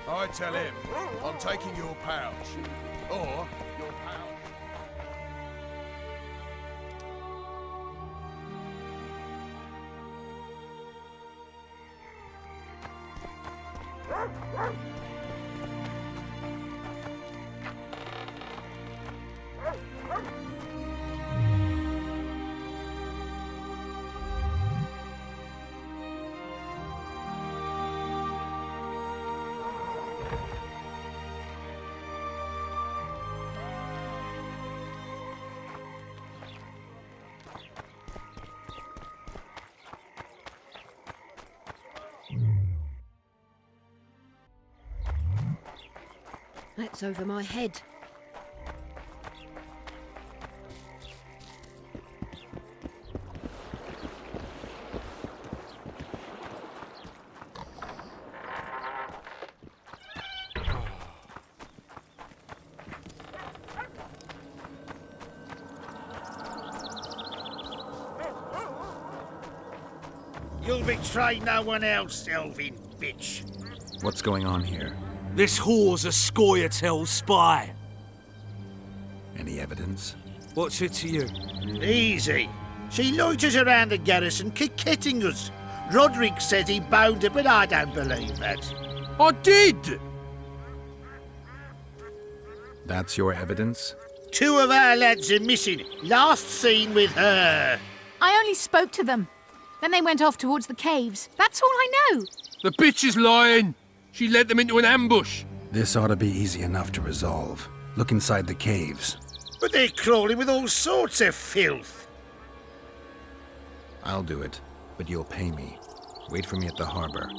I tell him, I'm taking your pouch. Or your pouch. That's over my head. You'll betray no one else, Elvin bitch. What's going on here? This whore's a Scoia'tael spy. Any evidence? What's it to you? Easy. She loiters around the garrison, kick-kitting us. Roderick says he boned her, but I don't believe that. I did! That's your evidence? 2 of our lads are missing. Last seen with her. I only spoke to them. Then they went off towards the caves. That's all I know. The bitch is lying. She led them into an ambush. This ought to be easy enough to resolve. Look inside the caves. But they're crawling with all sorts of filth. I'll do it, but you'll pay me. Wait for me at the harbor.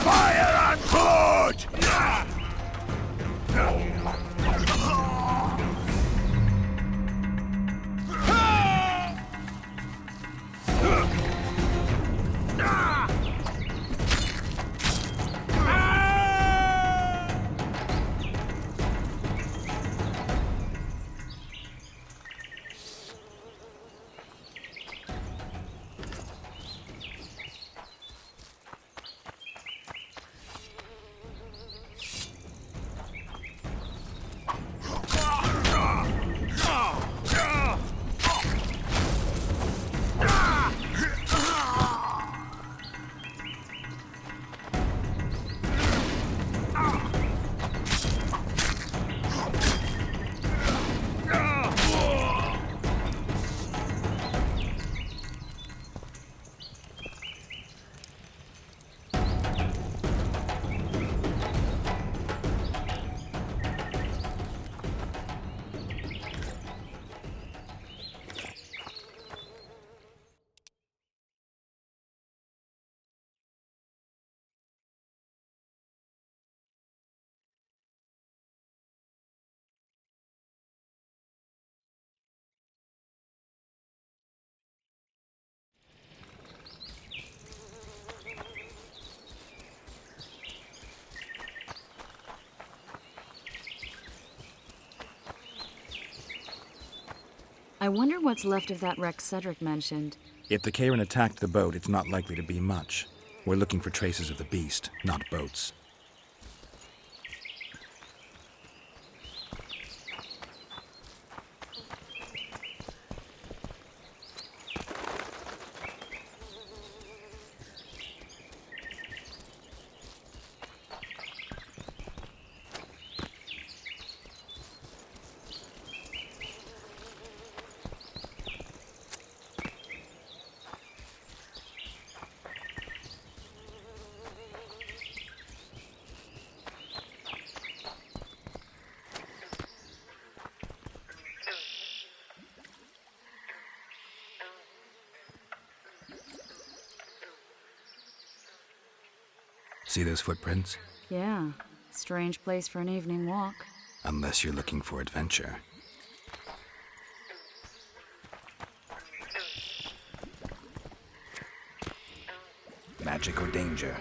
Fire and blood! I wonder what's left of that wreck Cedric mentioned. If the Karen attacked the boat, it's not likely to be much. We're looking for traces of the beast, not boats. See those footprints? Yeah, strange place for an evening walk. Unless you're looking for adventure. Magic or danger?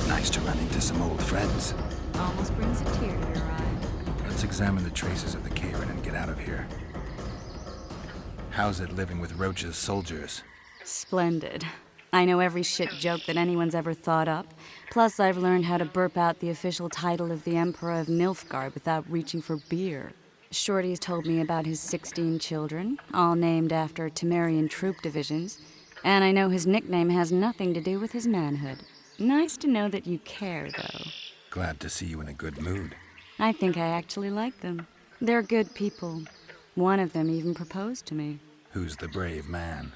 Nice to run into some old friends. Almost brings a tear to your eye. Let's examine the traces of the Karen and get out of here. How's it living with Roach's soldiers? Splendid. I know every shit joke that anyone's ever thought up. Plus, I've learned how to burp out the official title of the Emperor of Nilfgaard without reaching for beer. Shorty's told me about his 16 children, all named after Temerian troop divisions, and I know his nickname has nothing to do with his manhood. Nice to know that you care, though. Glad to see you in a good mood. I think I actually like them. They're good people. One of them even proposed to me. Who's the brave man?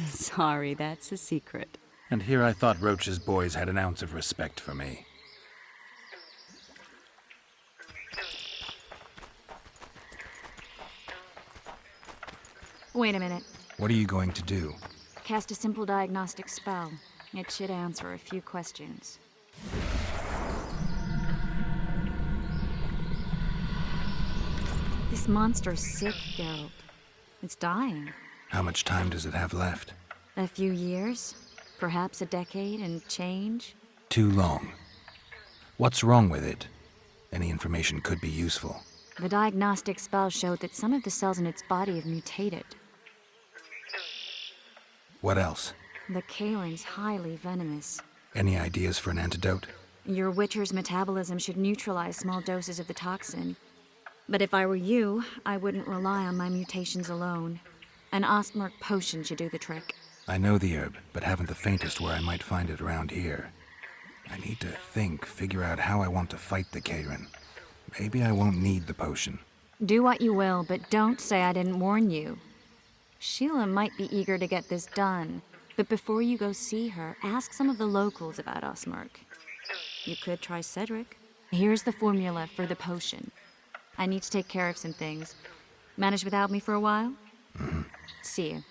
Sorry, that's a secret. And here I thought Roach's boys had an ounce of respect for me. Wait a minute. What are you going to do? Cast a simple diagnostic spell. It should answer a few questions. This monster's sick, Geralt. It's dying. How much time does it have left? A few years? Perhaps a decade and change? Too long. What's wrong with it? Any information could be useful. The diagnostic spell showed that some of the cells in its body have mutated. What else? The Karen's highly venomous. Any ideas for an antidote? Your Witcher's metabolism should neutralize small doses of the toxin. But if I were you, I wouldn't rely on my mutations alone. An Ostmark potion should do the trick. I know the herb, but haven't the faintest where I might find it around here. I need to figure out how I want to fight the Karen. Maybe I won't need the potion. Do what you will, but don't say I didn't warn you. Sheila might be eager to get this done, but before you go see her, ask some of the locals about Ostmark. You could try Cedric. Here's the formula for the potion. I need to take care of some things. Manage without me for a while? Mm-hmm. See you.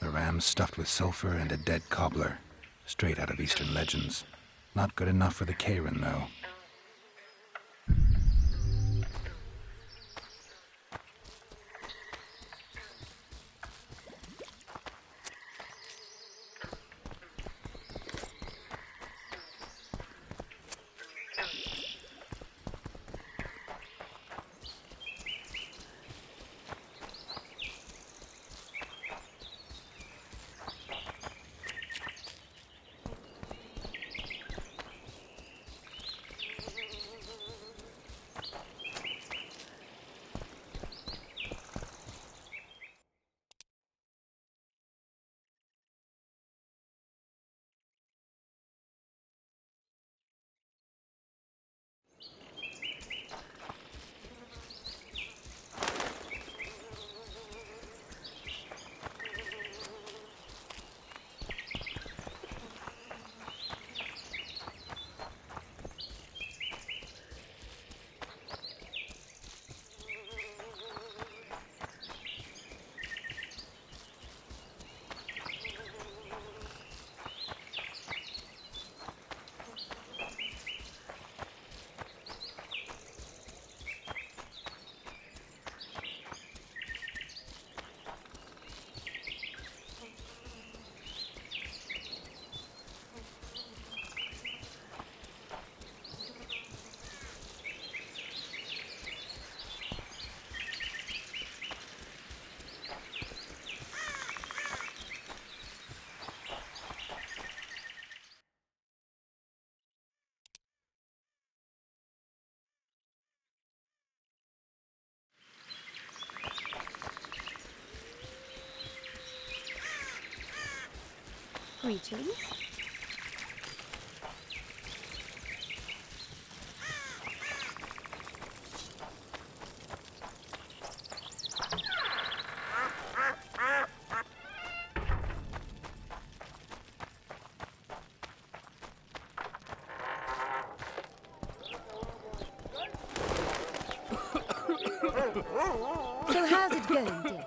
The ram stuffed with sulfur and a dead cobbler. Straight out of Eastern legends. Not good enough for the Karen, though. Greetings. So how's it going, dear?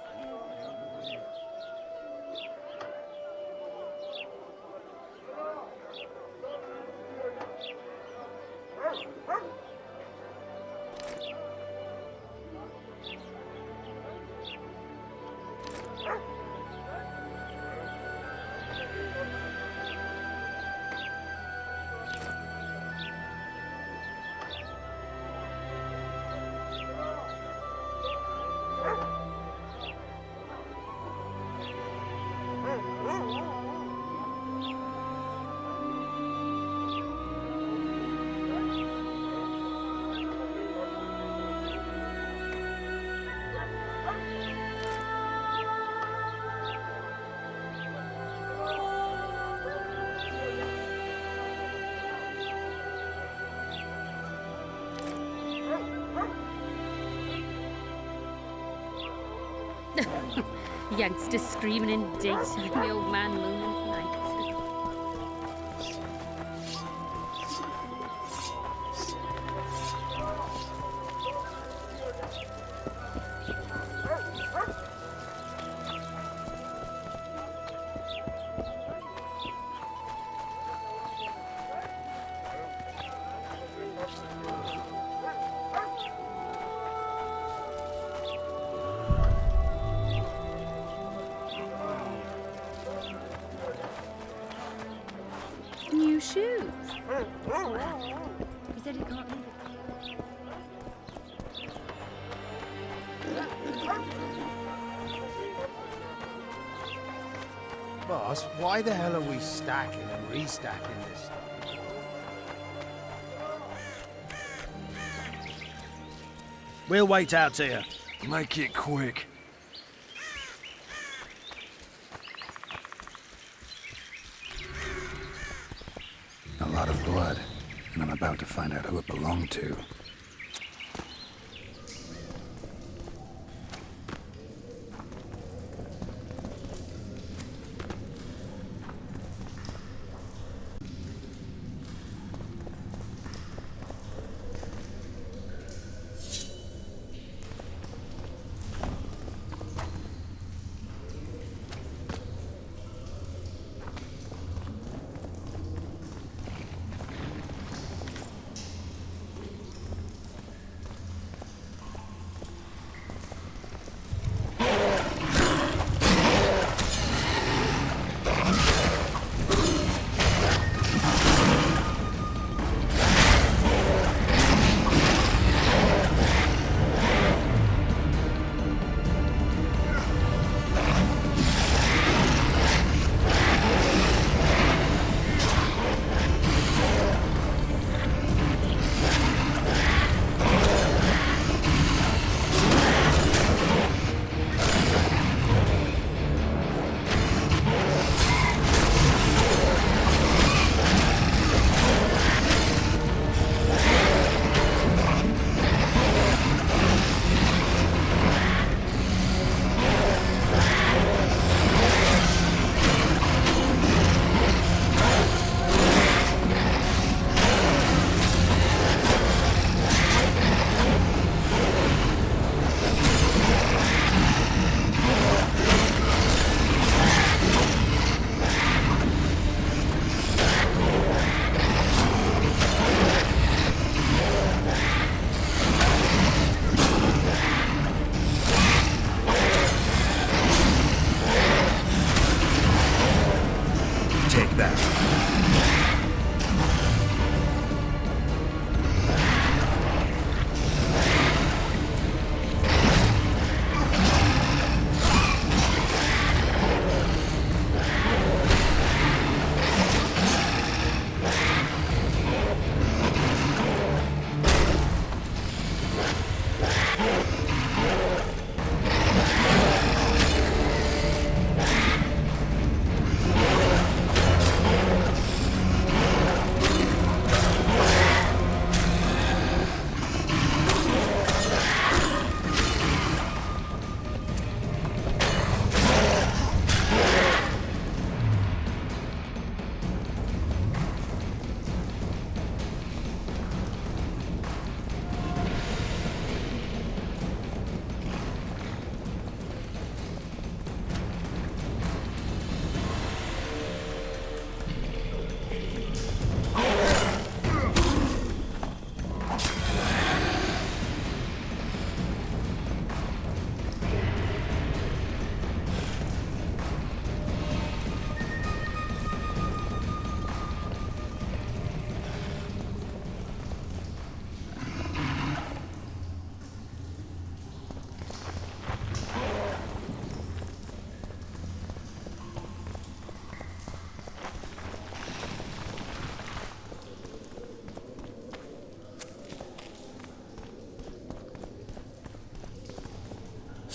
Youngsters screaming in daytime, the old man mooning at night. New shoes. He said he can't leave it. Boss, why the hell are we stacking and restacking this stuff? We'll wait out here. Make it quick. A lot of blood, and I'm about to find out who it belonged to. Take that.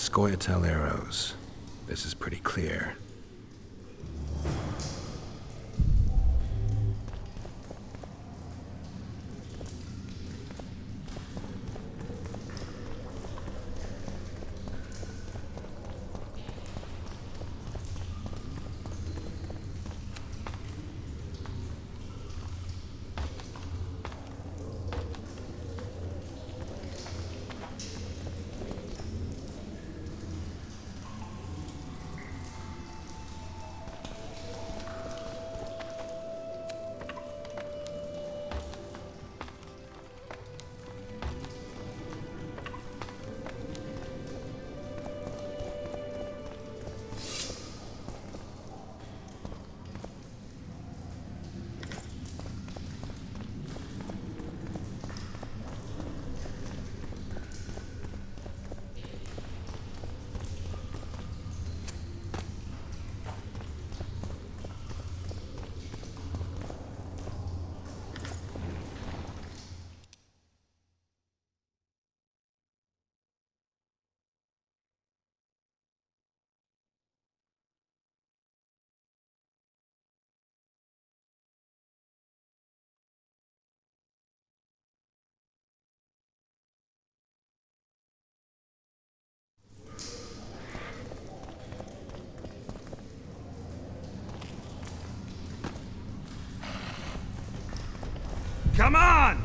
Scoia'tael arrows. This is pretty clear. Come on!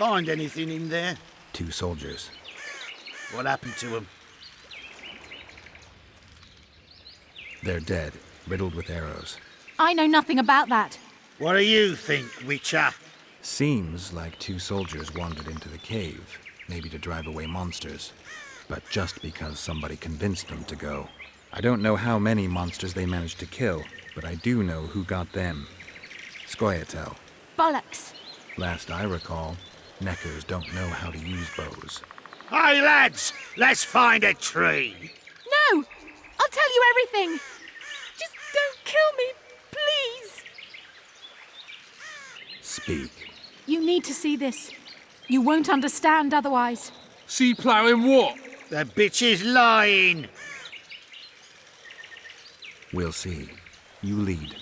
Find anything in there? 2 soldiers. What happened to them? They're dead, riddled with arrows. I know nothing about that. What do you think, Witcher? Seems like 2 soldiers wandered into the cave, maybe to drive away monsters. But just because somebody convinced them to go. I don't know how many monsters they managed to kill, but I do know who got them. Scoia'tael. Bollocks. Last I recall, Neckers don't know how to use bows. Hey, lads! Let's find a tree! No! I'll tell you everything! Just don't kill me, please! Speak. You need to see this. You won't understand otherwise. Sea ploughing what? The bitch is lying! We'll see. You lead.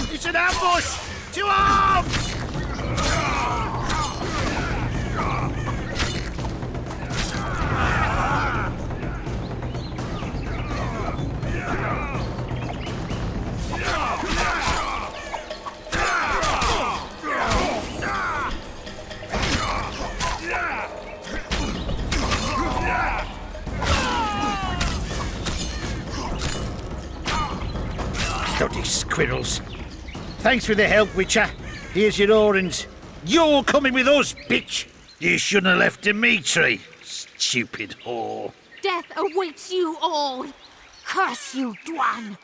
It's an ambush! To arms! Bloody squirrels. Thanks for the help, Witcher. Here's your orange. You're coming with us, bitch! You shouldn't have left Dimitri, stupid whore. Death awaits you all. Curse you, Dwan.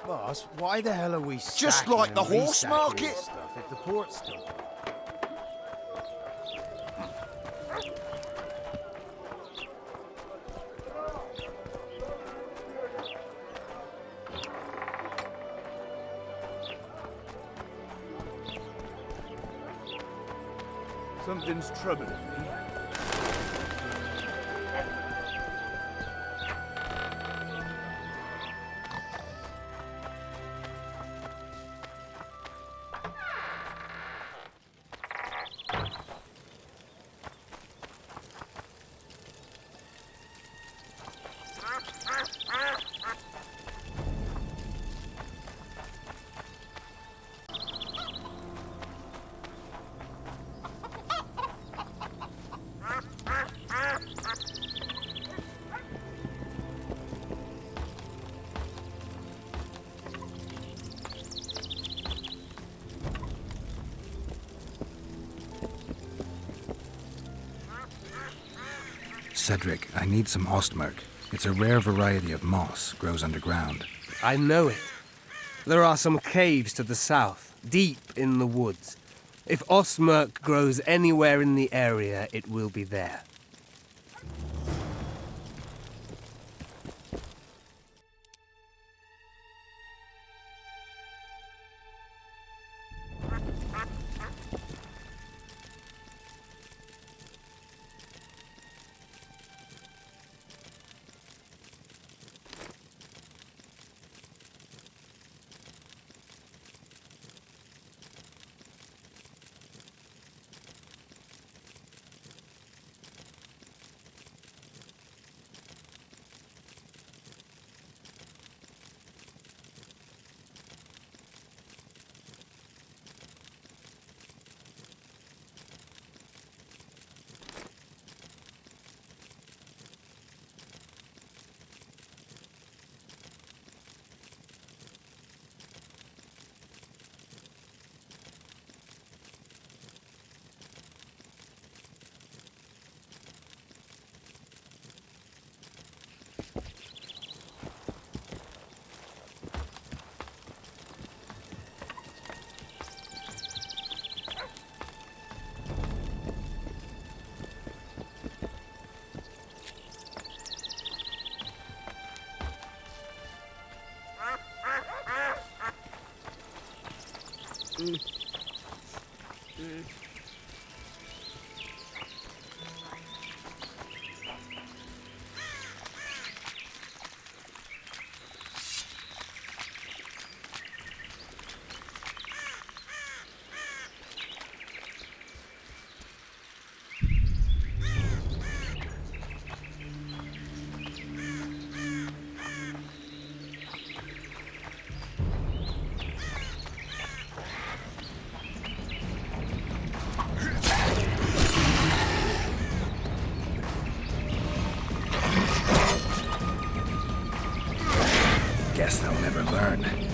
Boss, why the hell are we Just stacking like the and horse restacking market? this stuff if the port's still open? Something's troubling me. Cedric, I need some Ostmark. It's a rare variety of moss, grows underground. I know it. There are some caves to the south, deep in the woods. If Ostmark grows anywhere in the area, it will be there. learn.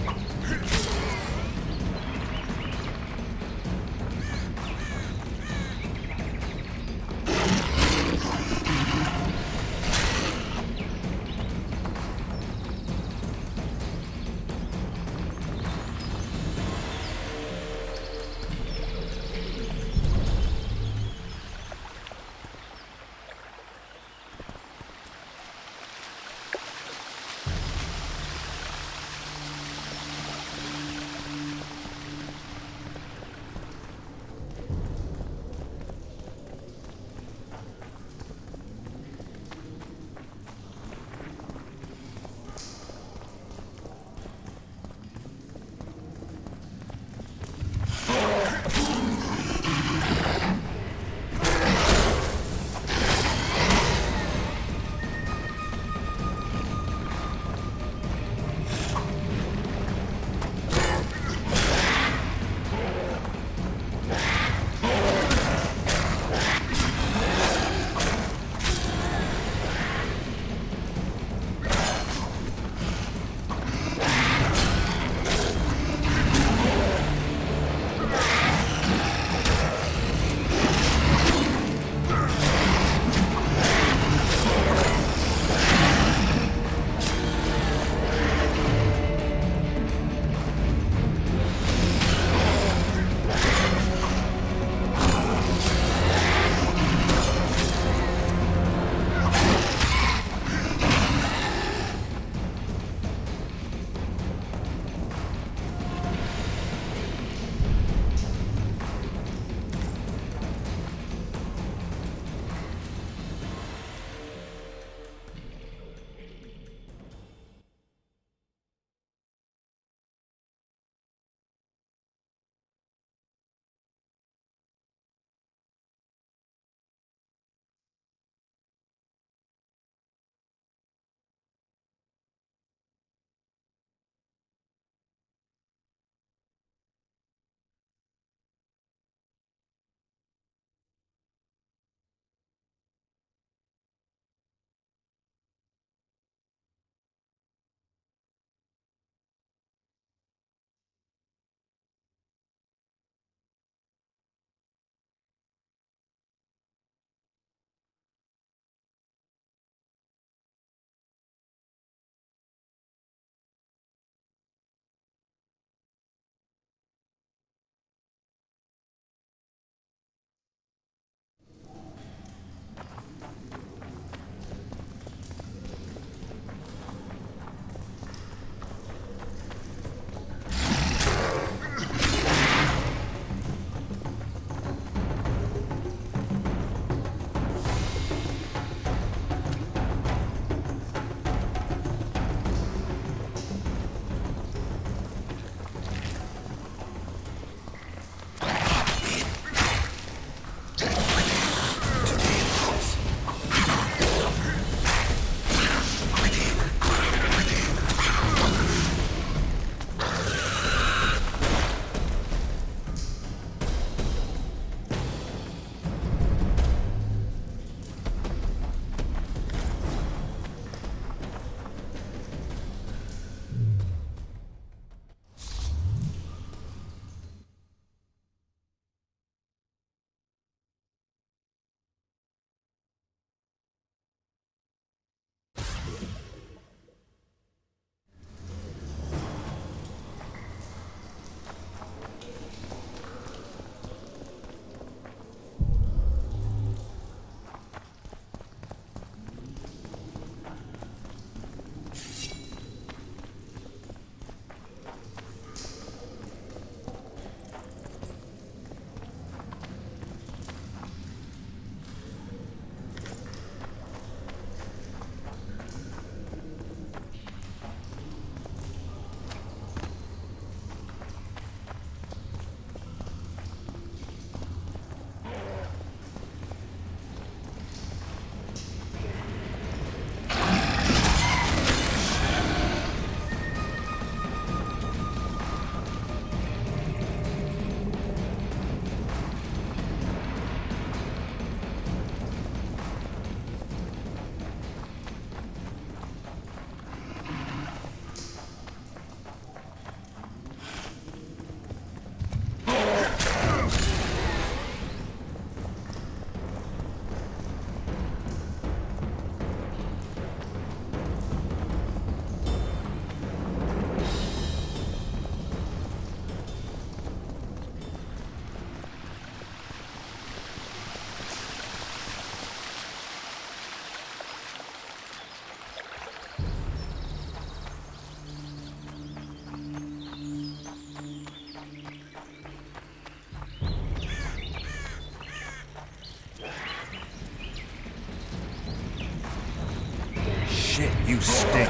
Shit, you stink.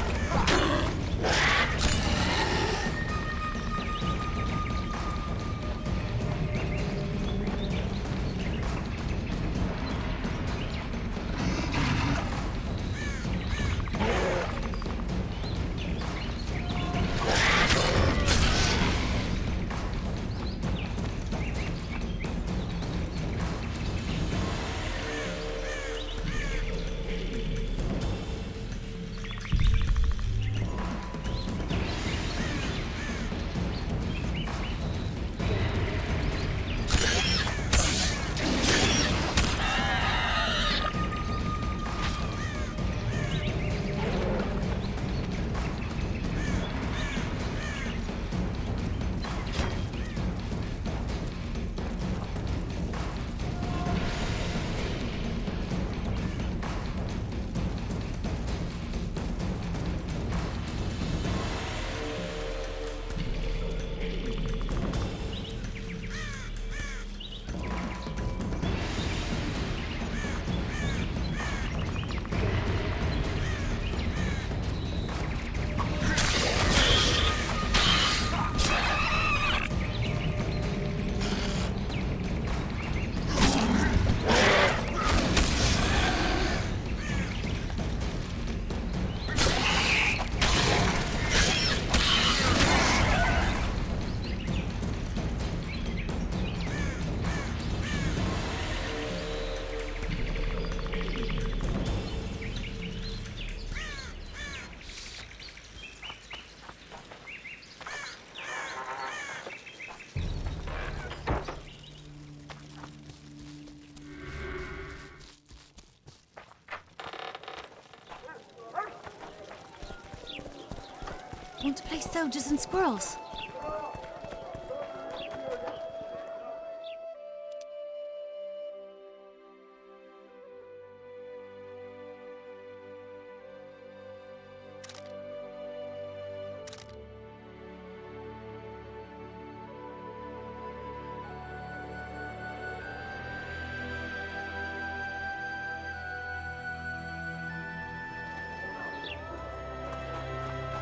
Want to play soldiers and squirrels?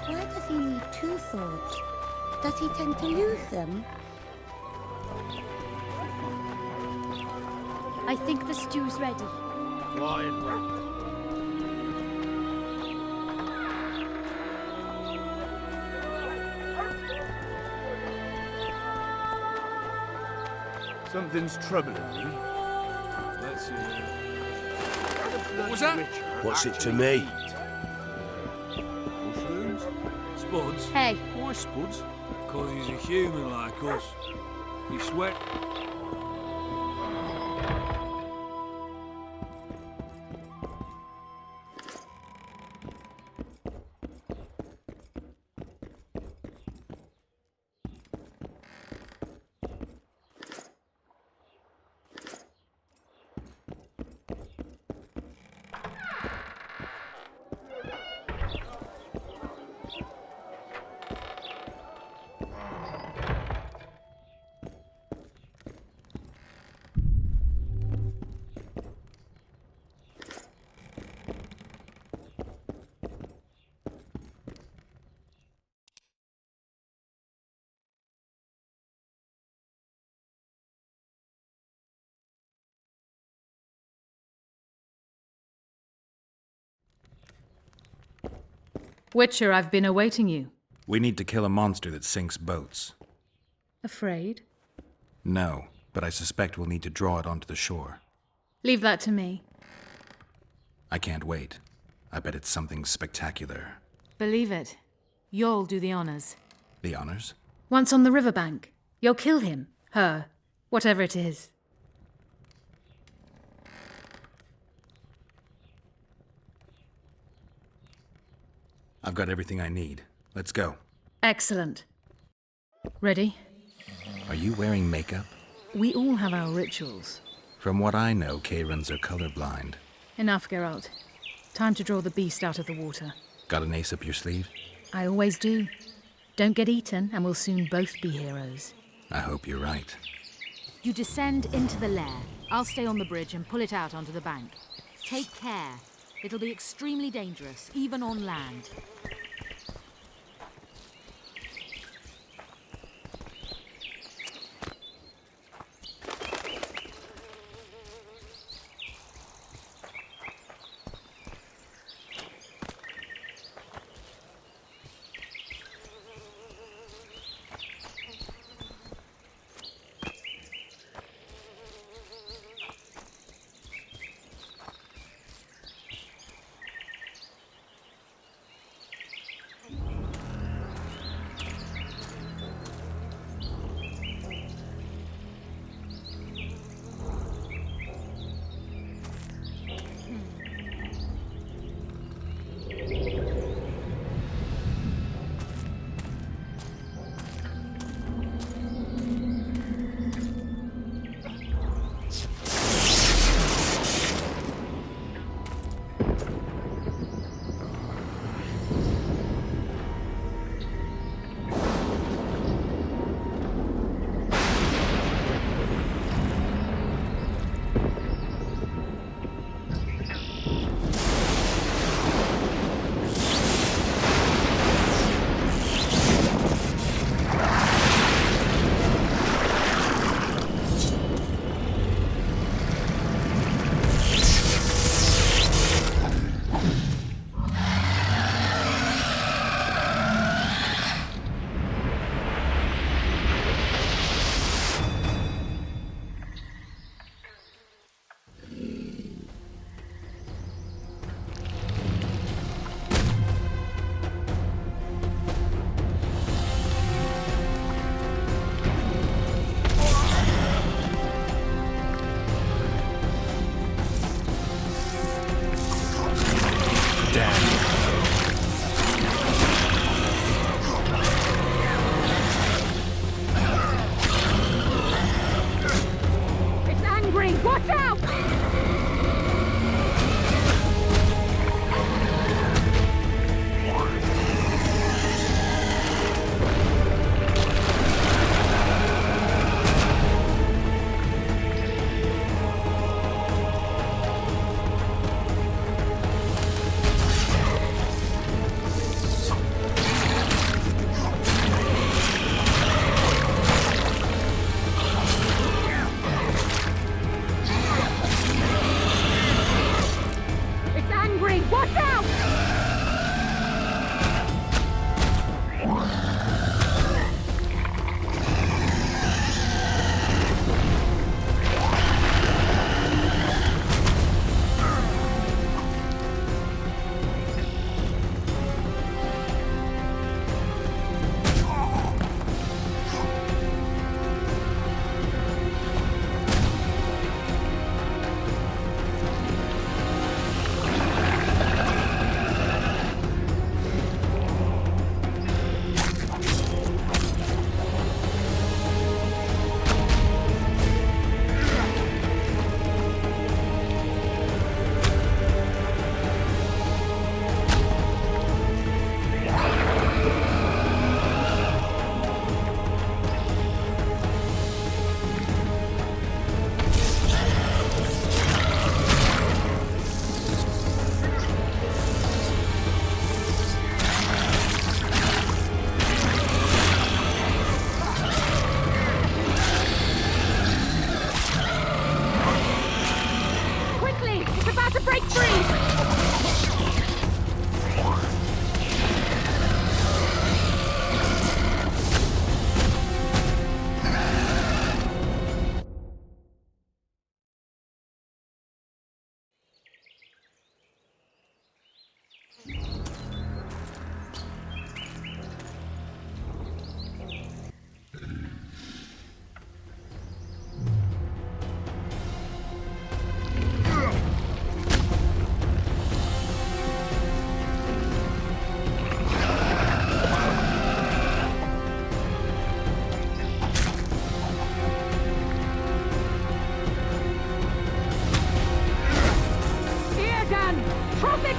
Why does he need two swords? Does he tend to lose them? I think the stew's ready. Something's troubling me. Let's see. What was that? What's it to me? Mushrooms? Spuds? Hey, Why Spuds? Because he's a human like us. He sweat. Witcher, I've been awaiting you. We need to kill a monster that sinks boats. Afraid? No, but I suspect we'll need to draw it onto the shore. Leave that to me. I can't wait. I bet it's something spectacular. Believe it. You'll do the honors. The honors? Once on the riverbank, you'll kill him, her, whatever it is. I've got everything I need. Let's go. Excellent. Ready? Are you wearing makeup? We all have our rituals. From what I know, Kayrans are colorblind. Enough, Geralt. Time to draw the beast out of the water. Got an ace up your sleeve? I always do. Don't get eaten, and we'll soon both be heroes. I hope you're right. You descend into the lair. I'll stay on the bridge and pull it out onto the bank. Take care. It'll be extremely dangerous, even on land.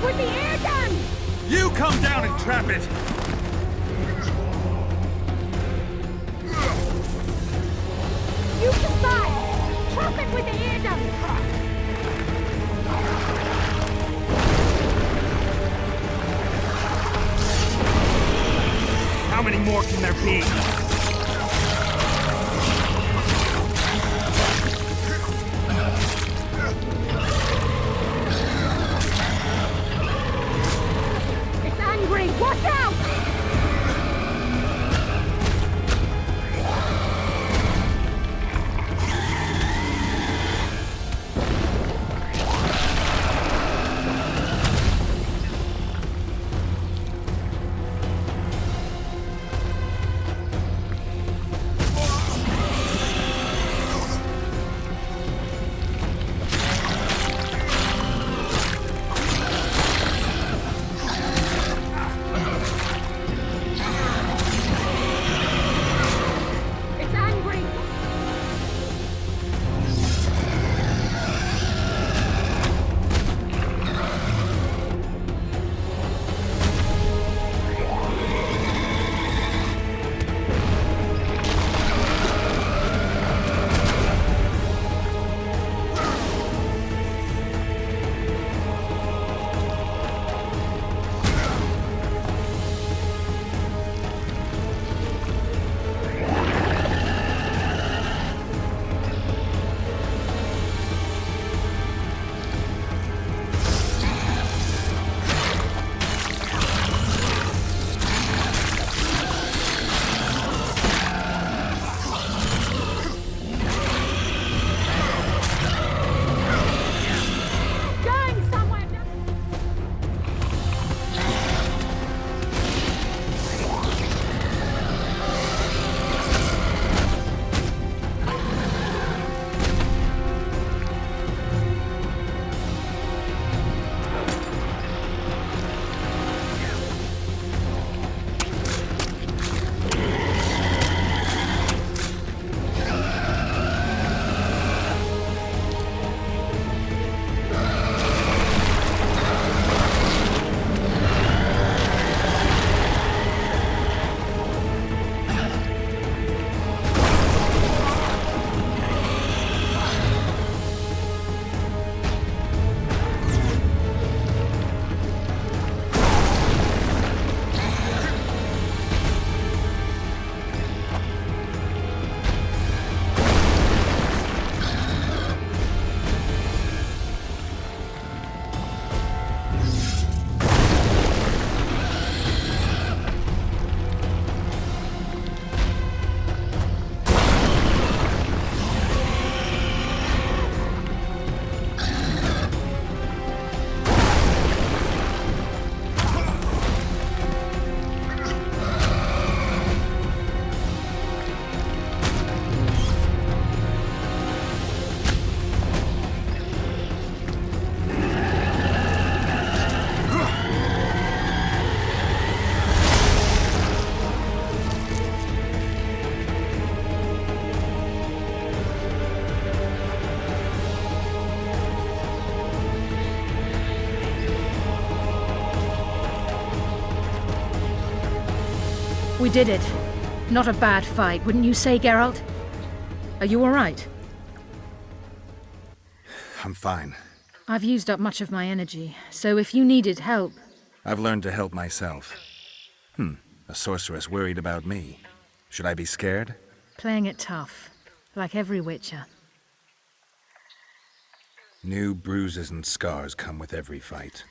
with the air gun! You come down and trap it! You survive! Trap it with the air gun! more can there be? It's angry! Watch out! It's angry! Going somewhere! We did it. Not a bad fight, wouldn't you say, Geralt? Are you all right? I'm fine. I've used up much of my energy, so if you needed help... I've learned to help myself. A sorceress worried about me. Should I be scared? Playing it tough, like every Witcher. New bruises and scars come with every fight.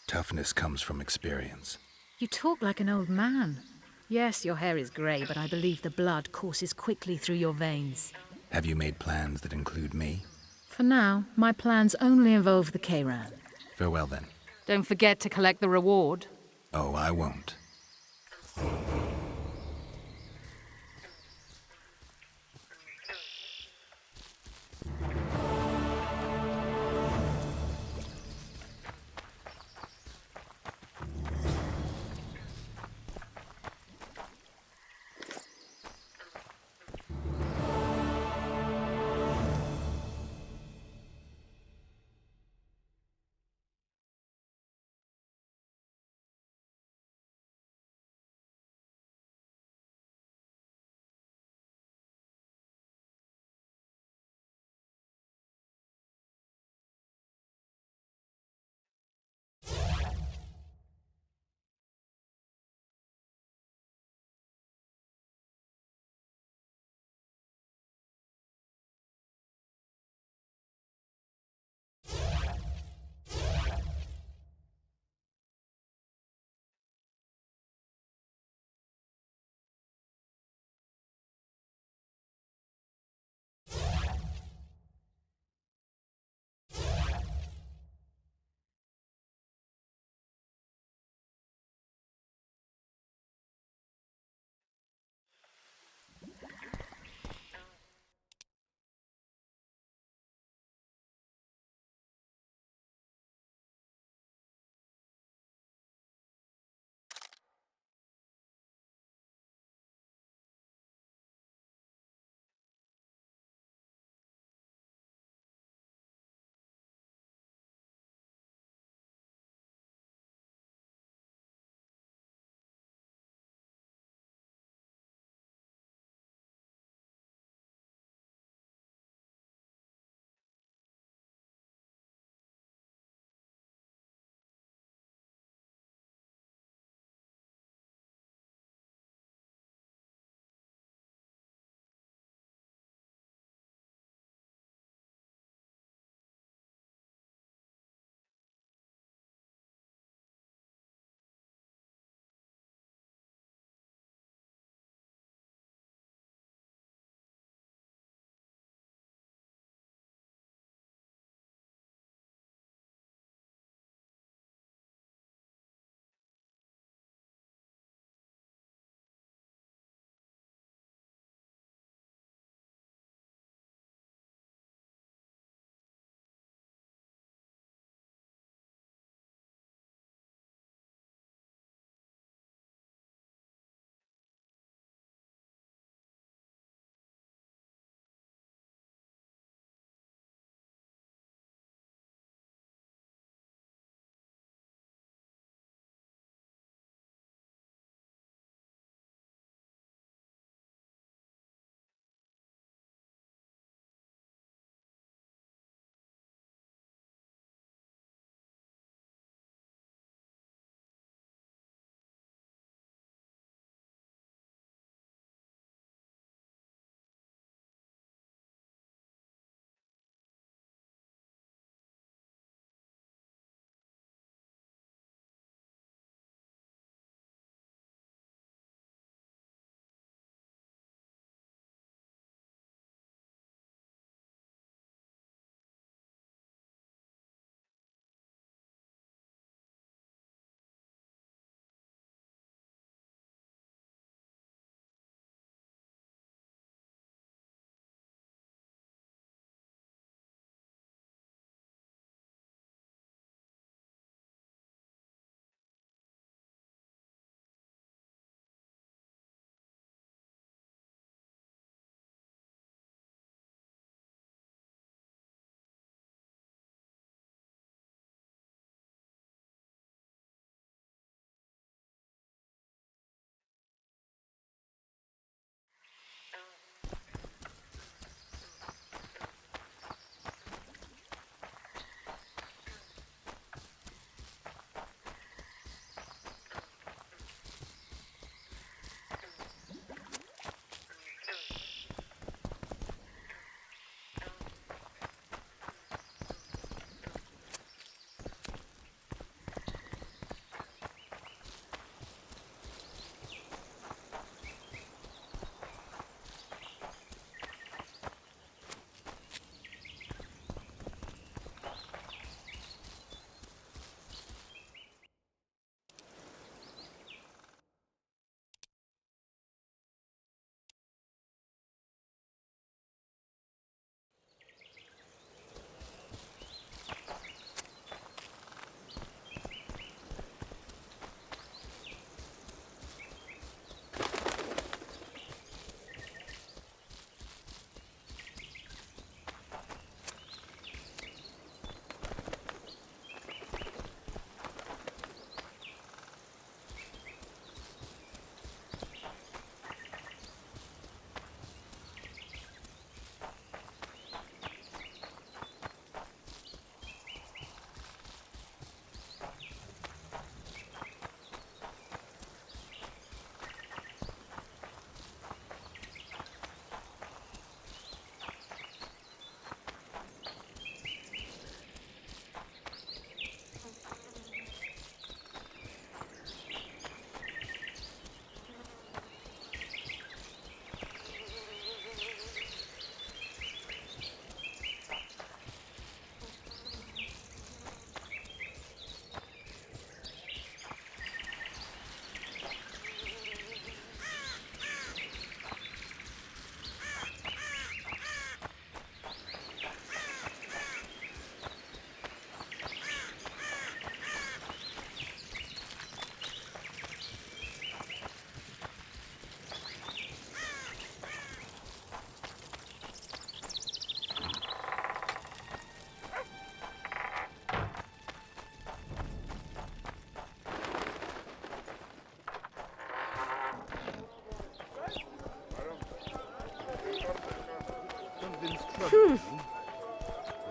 Toughness comes from experience. You talk like an old man. Yes, your hair is grey, but I believe the blood courses quickly through your veins. Have you made plans that include me? For now, my plans only involve the Kayran. Farewell then. Don't forget to collect the reward. Oh, I won't.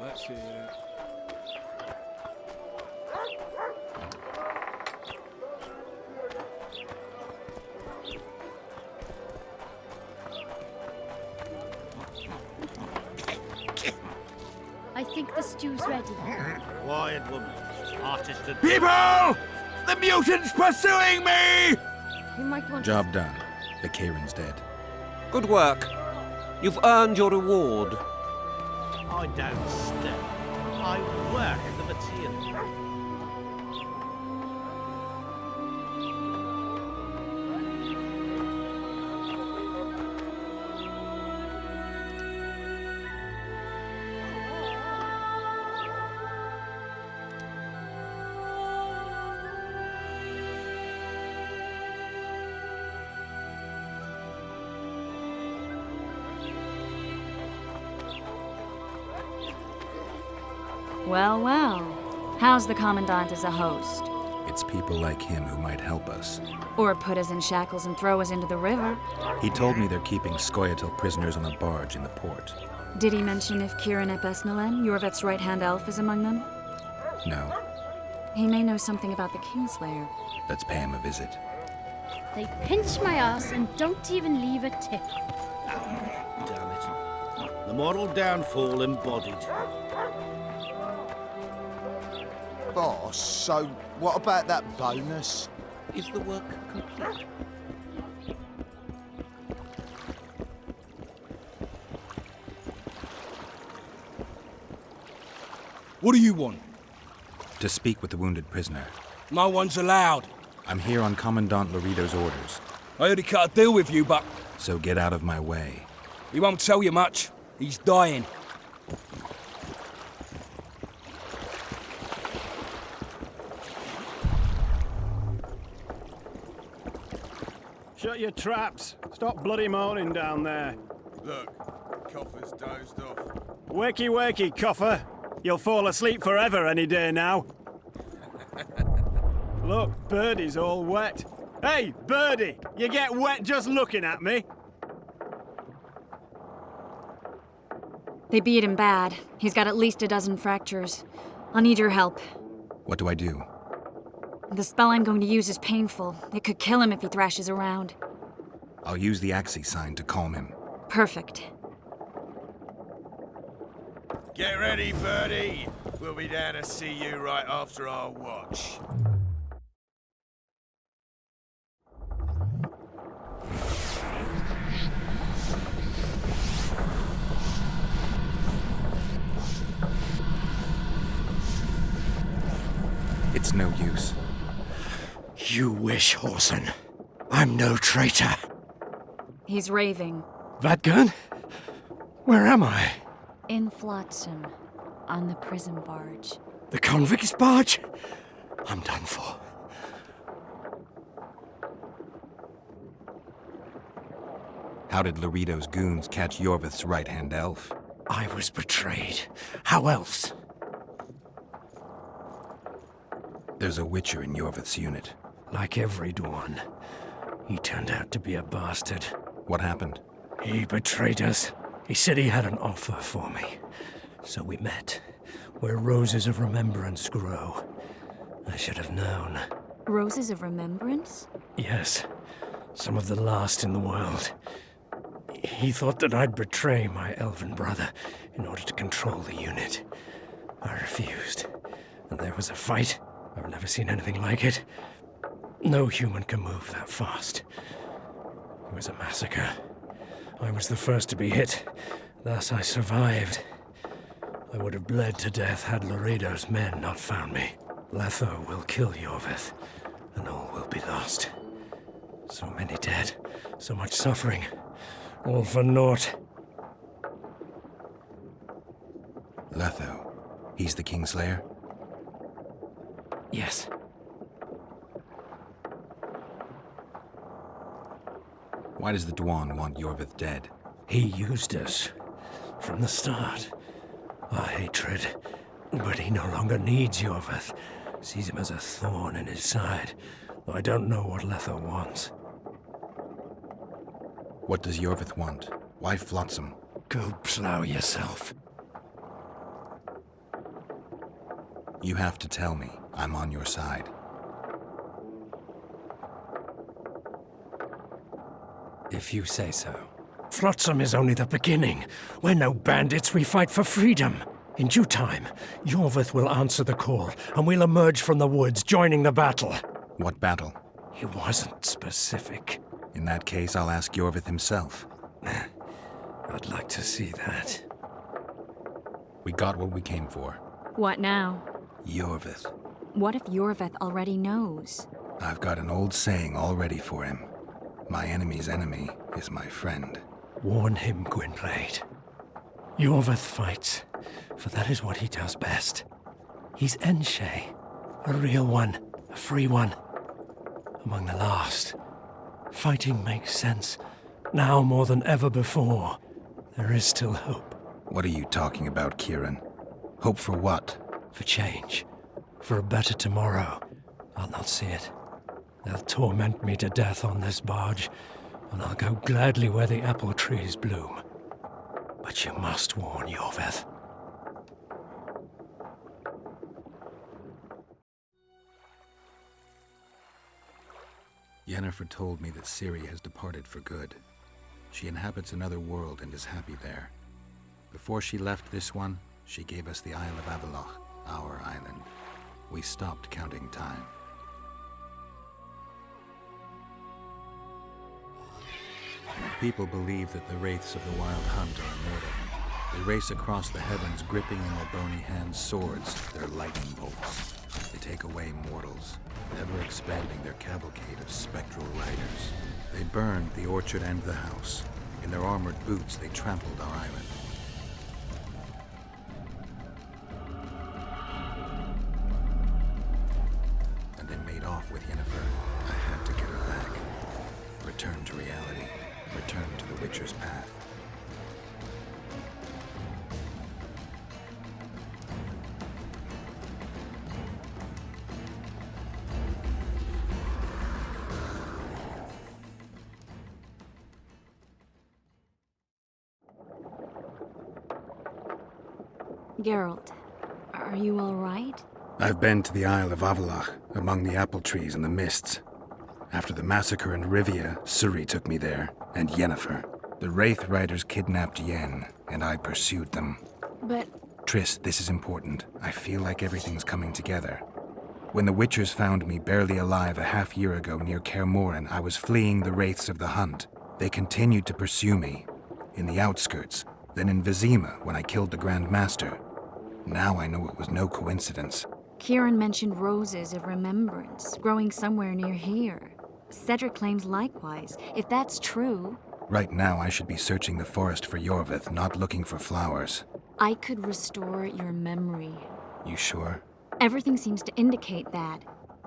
Let's hear it. I think the stew's ready. Quiet, woman. Artist and... People! The mutant's pursuing me! You might want Job done. The Kieran's dead. Good work. You've earned your reward. I don't step. I work the material. Well, well. How's the Commandant as a host? It's people like him who might help us. Or put us in shackles and throw us into the river. He told me they're keeping Scoia'tael prisoners on a barge in the port. Did he mention if Kieran ep Esnalen, Yorveth's right-hand elf, is among them? No. He may know something about the Kingslayer. Let's pay him a visit. They pinch my ass and don't even leave a tip. Damn it. The moral downfall embodied. Boss, so what about that bonus? Is the work complete? What do you want? To speak with the wounded prisoner. No one's allowed. I'm here on Commandant Laredo's orders. I already cut a deal with you, but So get out of my way. he won't tell you much. He's dying. Shut your traps. Stop bloody moaning down there. Look, Coffer's dozed off. Wakey, wakey, Coffer. You'll fall asleep forever any day now. Look, Birdie's all wet. Hey, Birdie, you get wet just looking at me. They beat him bad. He's got at least a dozen fractures. I'll need your help. What do I do? The spell I'm going to use is painful. It could kill him if he thrashes around. I'll use the Axii sign to calm him. Perfect. Get ready, Birdie. We'll be down to see you right after our watch. It's no use. You wish, Horson. I'm no traitor. He's raving. Vadgun? Where am I? In Flotsam, on the prison barge. The convict's barge? I'm done for. How did Laredo's goons catch Yorveth's right-hand elf? I was betrayed. How else? There's a Witcher in Yorveth's unit. Like every Dwarven, he turned out to be a bastard. What happened? He betrayed us. He said he had an offer for me. So we met, where roses of remembrance grow. I should have known. Roses of Remembrance? Yes, some of the last in the world. He thought that I'd betray my elven brother in order to control the unit. I refused, and there was a fight. I've never seen anything like it. No human can move that fast. It was a massacre. I was the first to be hit, thus I survived. I would have bled to death had Laredo's men not found me. Letho will kill Yorveth, and all will be lost. So many dead, so much suffering, all for naught. Letho. He's the Kingslayer? Yes. Why does the Dwan want Yorveth dead? He used us from the start. Our hatred. But he no longer needs Yorveth. Sees him as a thorn in his side. Though I don't know what Letho wants. What does Yorveth want? Why Flotsam? Go plough yourself. You have to tell me I'm on your side. If you say so. Flotsam is only the beginning. We're no bandits, we fight for freedom. In due time, Yorvith will answer the call, and we'll emerge from the woods, joining the battle. What battle? He wasn't specific. In that case, I'll ask Yorvith himself. I'd like to see that. We got what we came for. What now? Yorvith. What if Yorvith already knows? I've got an old saying all ready for him. My enemy's enemy is my friend. Warn him, Gwynblade. Yorvith fights, for that is what he does best. He's Enshe, a real one, a free one. Among the last. Fighting makes sense. Now more than ever before. There is still hope. What are you talking about, Kieran? Hope for what? For change. For a better tomorrow. I'll not see it. They'll torment me to death on this barge, and I'll go gladly where the apple trees bloom. But you must warn Yorvith. Yennefer told me that Ciri has departed for good. She inhabits another world and is happy there. Before she left this one, she gave us the Isle of Avallac'h, our island. We stopped counting time. People believe that the wraiths of the Wild Hunt are immortal. They race across the heavens, gripping in their bony hands swords, their lightning bolts. They take away mortals, ever expanding their cavalcade of spectral riders. They burned the orchard and the house. In their armored boots, they trampled our island. And they made off with Yennefer. I had to get her back. Return to reality. Return to the Witcher's path. Geralt, are you all right? I've been to the Isle of Avallac'h, among the apple trees and the mists. After the massacre in Rivia, Ciri took me there, and Yennefer. The Wraith Riders kidnapped Yen, and I pursued them. But... Triss, this is important. I feel like everything's coming together. When the Witchers found me barely alive a half-year ago near Kaer Morhen, I was fleeing the Wraiths of the Hunt. They continued to pursue me, in the outskirts, then in Vizima when I killed the Grand Master. Now I know it was no coincidence. Kieran mentioned roses of remembrance, growing somewhere near here. Cedric claims likewise. If that's true... Right now I should be searching the forest for Yorvith, not looking for flowers. I could restore your memory. You sure? Everything seems to indicate that.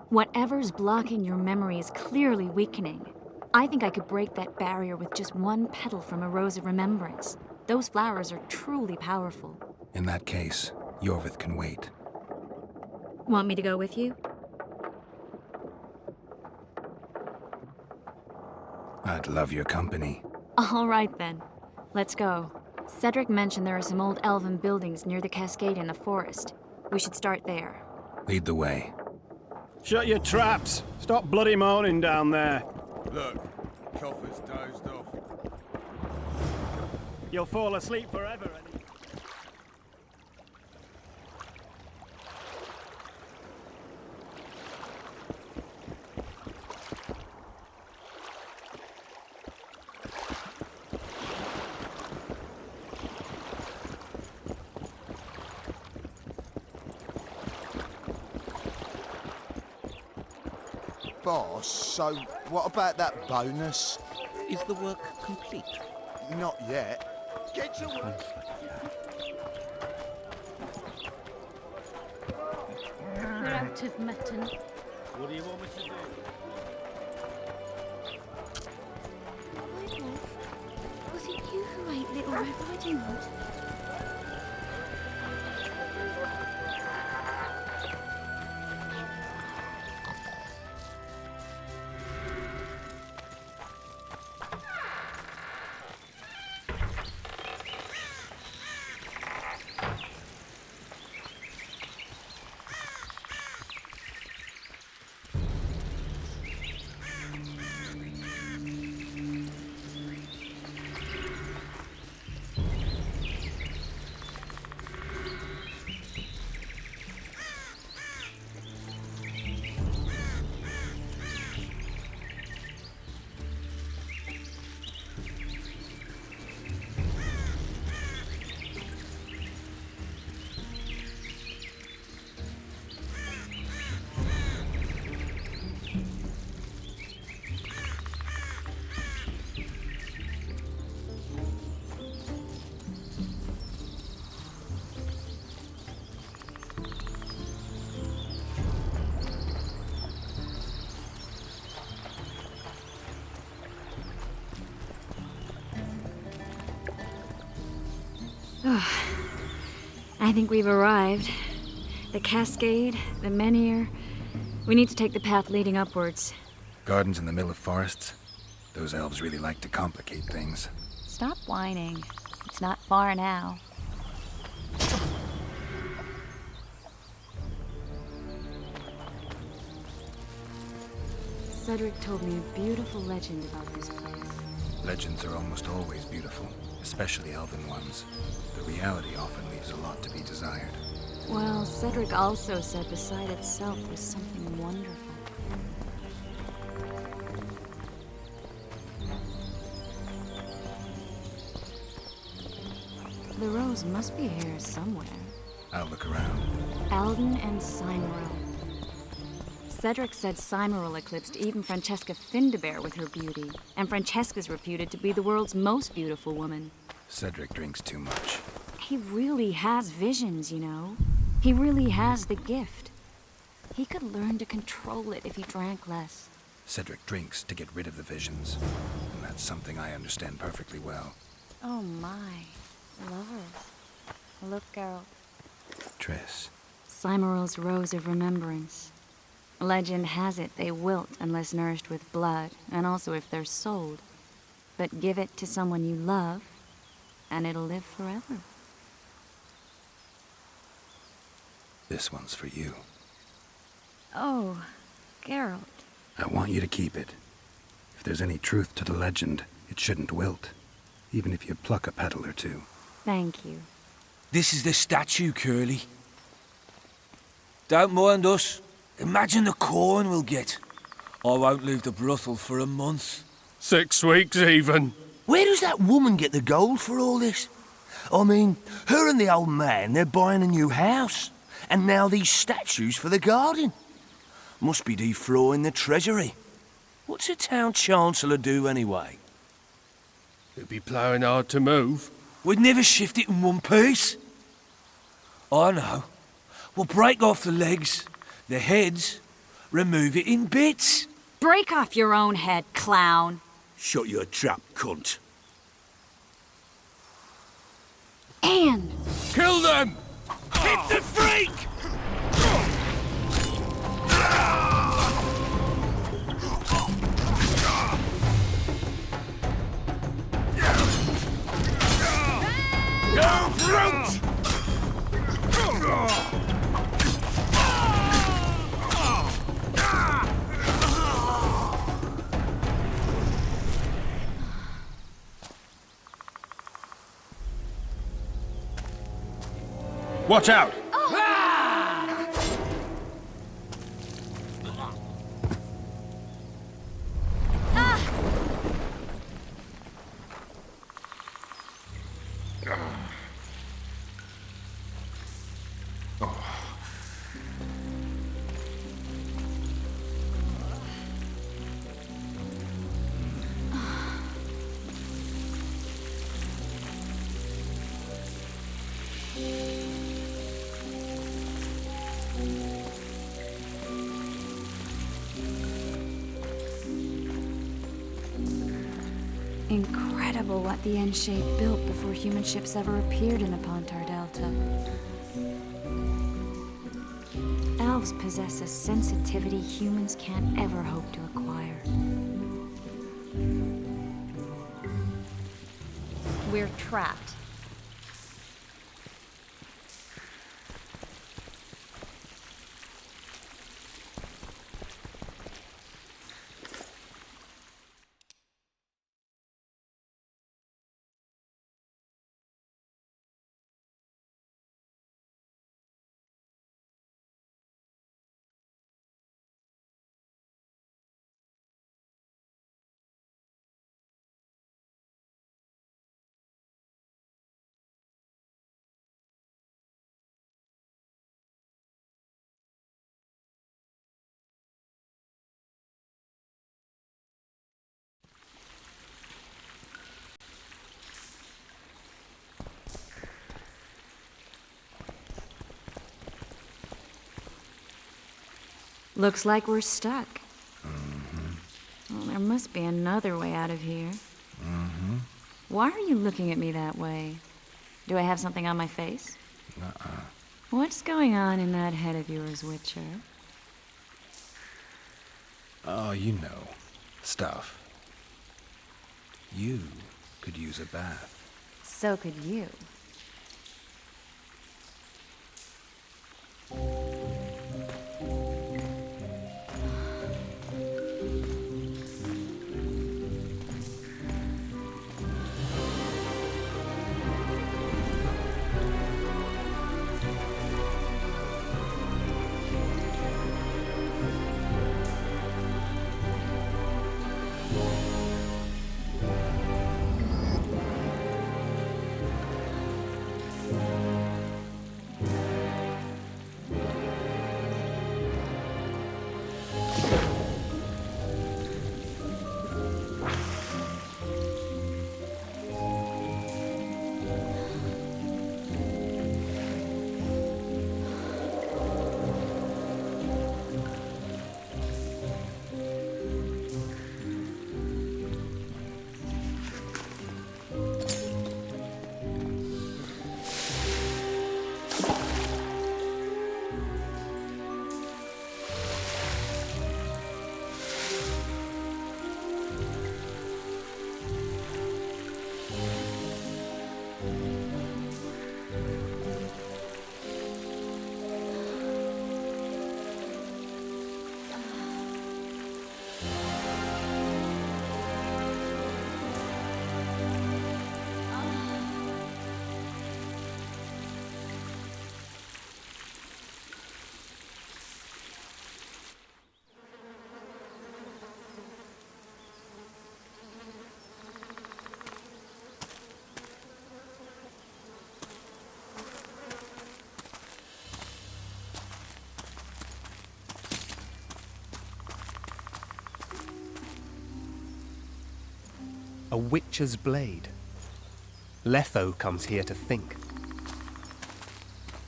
Whatever's blocking your memory is clearly weakening. I think I could break that barrier with just one petal from a rose of remembrance. Those flowers are truly powerful. In that case, Yorvith can wait. Want me to go with you? I'd love your company. All right then. Let's go. Cedric mentioned there are some old elven buildings near the cascade in the forest. We should start there. Lead the way. Shut your traps! Stop bloody moaning down there. Look, Coffer's dozed off. You'll fall asleep forever. Boss, so what about that bonus? Is the work complete? Not yet. Get to work. We're out of mutton. What do you want me to do? Was it you who ate Little Red Riding Hood? I think we've arrived. The cascade, the menhir. We need to take the path leading upwards. Gardens in the middle of forests? Those elves really like to complicate things. Stop whining. It's not far now. Cedric told me a beautiful legend about this place. Legends are almost always beautiful, especially elven ones. The reality often leaves a lot to be desired. Well, Cedric also said the site itself was something wonderful. The rose must be here somewhere. I'll look around. Alden and Cymoril. Cedric said Cymoril eclipsed even Francesca Findabair with her beauty, and Francesca's reputed to be the world's most beautiful woman. Cedric drinks too much. He really has visions, you know. He really has the gift. He could learn to control it if he drank less. Cedric drinks to get rid of the visions, and that's something I understand perfectly well. Oh my. Lovers. Look, Geralt. Triss. Cymoril's Rose of Remembrance. Legend has it they wilt unless nourished with blood, and also if they're sold. But give it to someone you love, and it'll live forever. This one's for you. Oh, Geralt. I want you to keep it. If there's any truth to the legend, it shouldn't wilt, even if you pluck a petal or two. Thank you. This is the statue, Curly. Don't mind us. Imagine the corn we'll get. I won't leave the brothel for a month. 6 weeks even. Where does that woman get the gold for all this? I mean, her and the old man, they're buying a new house. And now these statues for the garden. Must be defraying the treasury. What's a town chancellor do anyway? It'd be ploughing hard to move. We'd never shift it in one piece. I know. We'll break off the legs, the heads, remove it in bits. Break off your own head, clown. Shut your trap, cunt. And... Kill them! Hit the freak! Go, brute! Watch out! Incredible what the N-shape built before human ships ever appeared in the Pontar Delta. Elves possess a sensitivity humans can't ever hope to acquire. We're trapped. Looks like we're stuck. Well, there must be another way out of here. Why are you looking at me that way? Do I have something on my face? Uh-uh. What's going on in that head of yours, Witcher? Oh, you know. Stuff. You could use a bath. So could you. A witcher's blade. Letho comes here to think.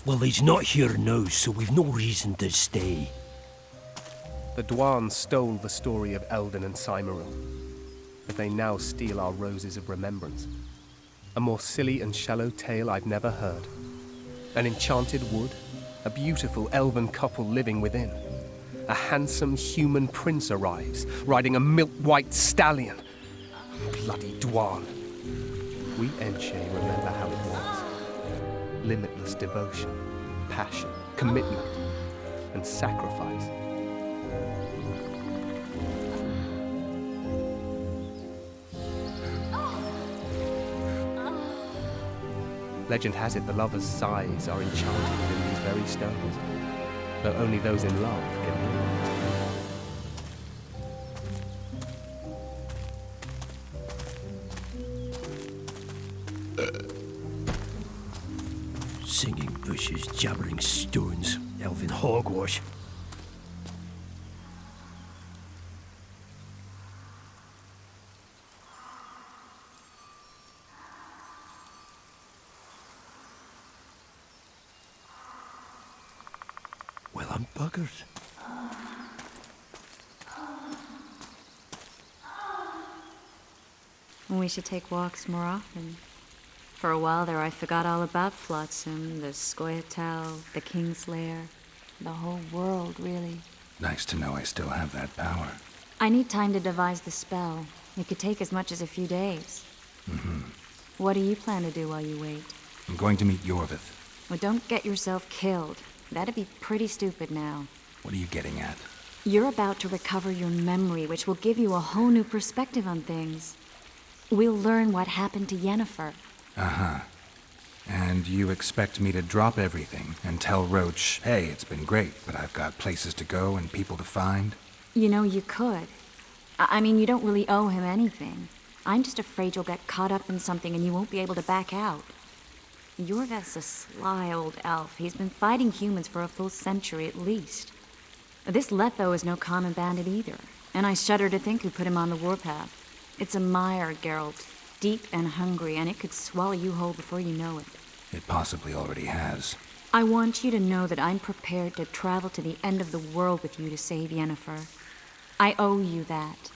Well, he's not here now, so we've no reason to stay. The Dwan stole the story of Eldon and Cymoril, but they now steal our roses of remembrance. A more silly and shallow tale I've never heard. An enchanted wood, a beautiful elven couple living within. A handsome human prince arrives, riding a milk-white stallion. Bloody Dwan. We Enshe remember how it was. Limitless devotion, passion, commitment, and sacrifice. Legend has it the lovers' sighs are enchanted within these very stones, though only those in love can hear them. Singing bushes, jabbering stones, elfin hogwash. Well, I'm buggered. We should take walks more often. For a while there, I forgot all about Flotsam, the Scoia'tael, the Kingslayer, the whole world, really. Nice to know I still have that power. I need time to devise the spell. It could take as much as a few days. Mm-hmm. What do you plan to do while you wait? I'm going to meet Yorvith. Well, don't get yourself killed. That'd be pretty stupid now. What are you getting at? You're about to recover your memory, which will give you a whole new perspective on things. We'll learn what happened to Yennefer. Uh-huh. And you expect me to drop everything and tell Roach, hey, it's been great, but I've got places to go and people to find? You know, you could. I mean, you don't really owe him anything. I'm just afraid you'll get caught up in something and you won't be able to back out. Yorvith's a sly old elf. He's been fighting humans for a full century at least. This Letho is no common bandit either, and I shudder to think who put him on the warpath. It's a mire, Geralt. Deep and hungry, and it could swallow you whole before you know it. It possibly already has. I want you to know that I'm prepared to travel to the end of the world with you to save Yennefer. I owe you that.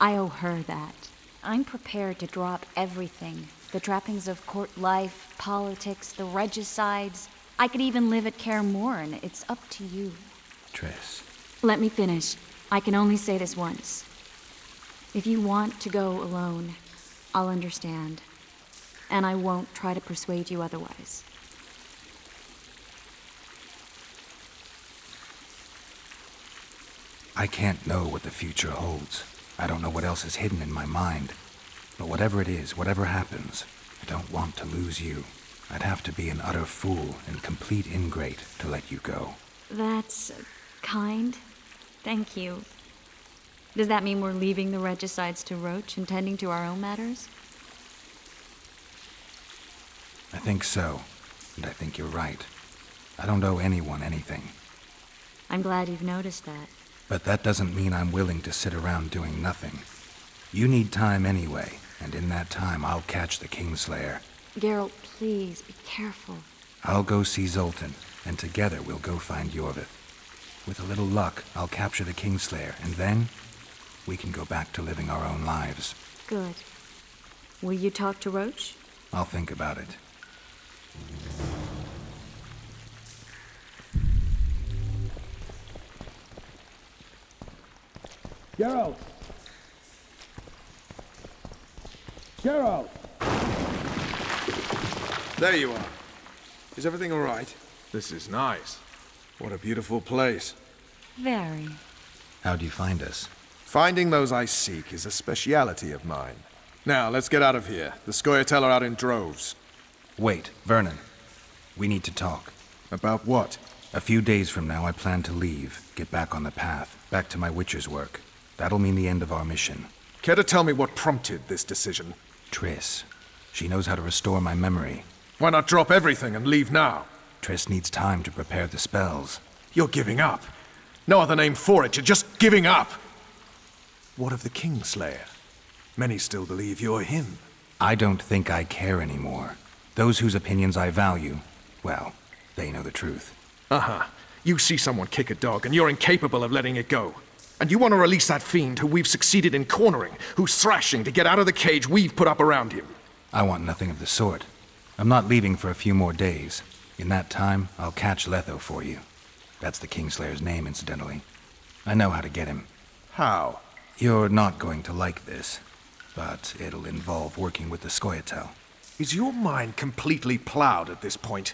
I owe her that. I'm prepared to drop everything, The trappings of court life, politics, the regicides. I could even live at Kaer Morhen. It's up to you. Triss. Let me finish. I can only say this once. If you want to go alone, I'll understand. And I won't try to persuade you otherwise. I can't know what the future holds. I don't know what else is hidden in my mind. But whatever it is, whatever happens, I don't want to lose you. I'd have to be an utter fool and complete ingrate to let you go. That's kind. Thank you. Does that mean we're leaving the regicides to Roach and tending to our own matters? I think so, and I think you're right. I don't owe anyone anything. I'm glad you've noticed that. But that doesn't mean I'm willing to sit around doing nothing. You need time anyway, and in that time I'll catch the Kingslayer. Geralt, please, be careful. I'll go see Zoltan, and together we'll go find Yorvith. With a little luck, I'll capture the Kingslayer, and then we can go back to living our own lives. Good. Will you talk to Roach? I'll think about it. Geralt! Geralt! There you are. Is everything all right? This is nice. What a beautiful place. Very. How'd you find us? Finding those I seek is a speciality of mine. Now, let's get out of here. The Scoia'tael are out in droves. Wait, Vernon. We need to talk. About what? A few days from now, I plan to leave, get back on the path, back to my Witcher's work. That'll mean the end of our mission. Care to tell me what prompted this decision? Triss. She knows how to restore my memory. Why not drop everything and leave now? Triss needs time to prepare the spells. You're giving up. No other name for it, you're just giving up. What of the Kingslayer? Many still believe you're him. I don't think I care anymore. Those whose opinions I value, well, they know the truth. Uh-huh. You see someone kick a dog and you're incapable of letting it go. And you want to release that fiend who we've succeeded in cornering, who's thrashing to get out of the cage we've put up around him. I want nothing of the sort. I'm not leaving for a few more days. In that time, I'll catch Letho for you. That's the Kingslayer's name, incidentally. I know how to get him. How? You're not going to like this, but it'll involve working with the Scoia'tael. Is your mind completely plowed at this point?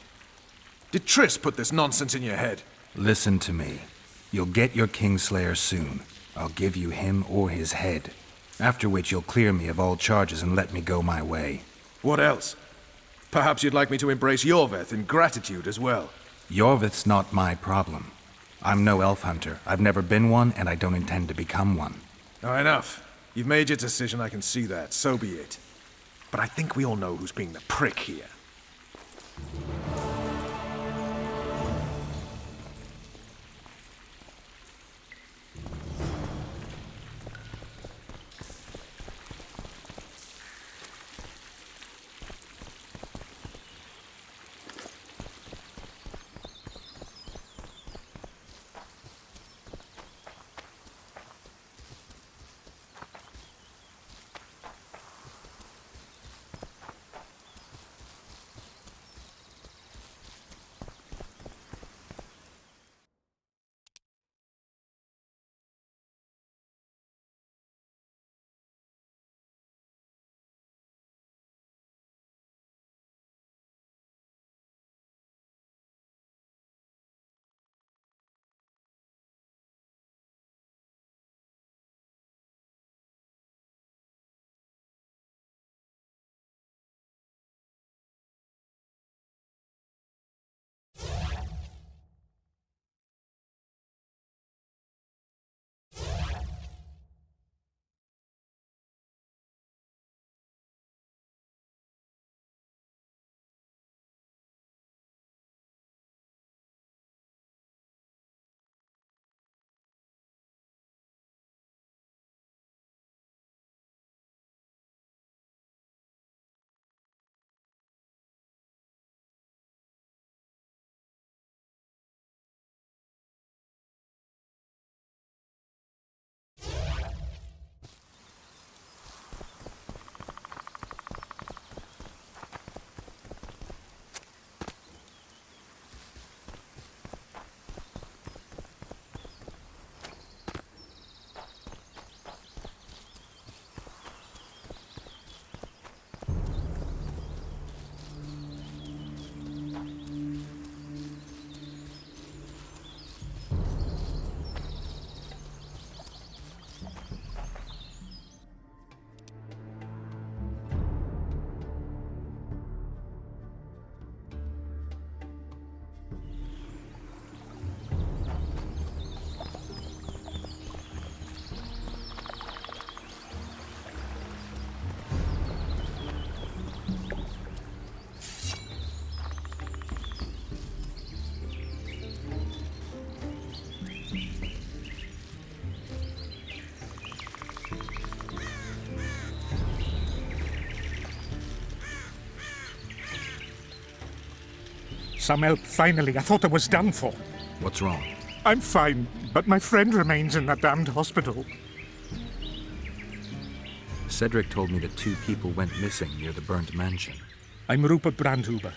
Did Triss put this nonsense in your head? Listen to me. You'll get your Kingslayer soon. I'll give you him or his head. After which you'll clear me of all charges and let me go my way. What else? Perhaps you'd like me to embrace Yorvith in gratitude as well. Yorvith's not my problem. I'm no elf hunter. I've never been one, and I don't intend to become one. Enough. You've made your decision, I can see that. So be it. But I think we all know who's being the prick here. Some help, finally. I thought I was done for. What's wrong? I'm fine, but my friend remains in that damned hospital. Cedric told me that 2 people went missing near the burnt mansion. I'm Rupert Brandhuber.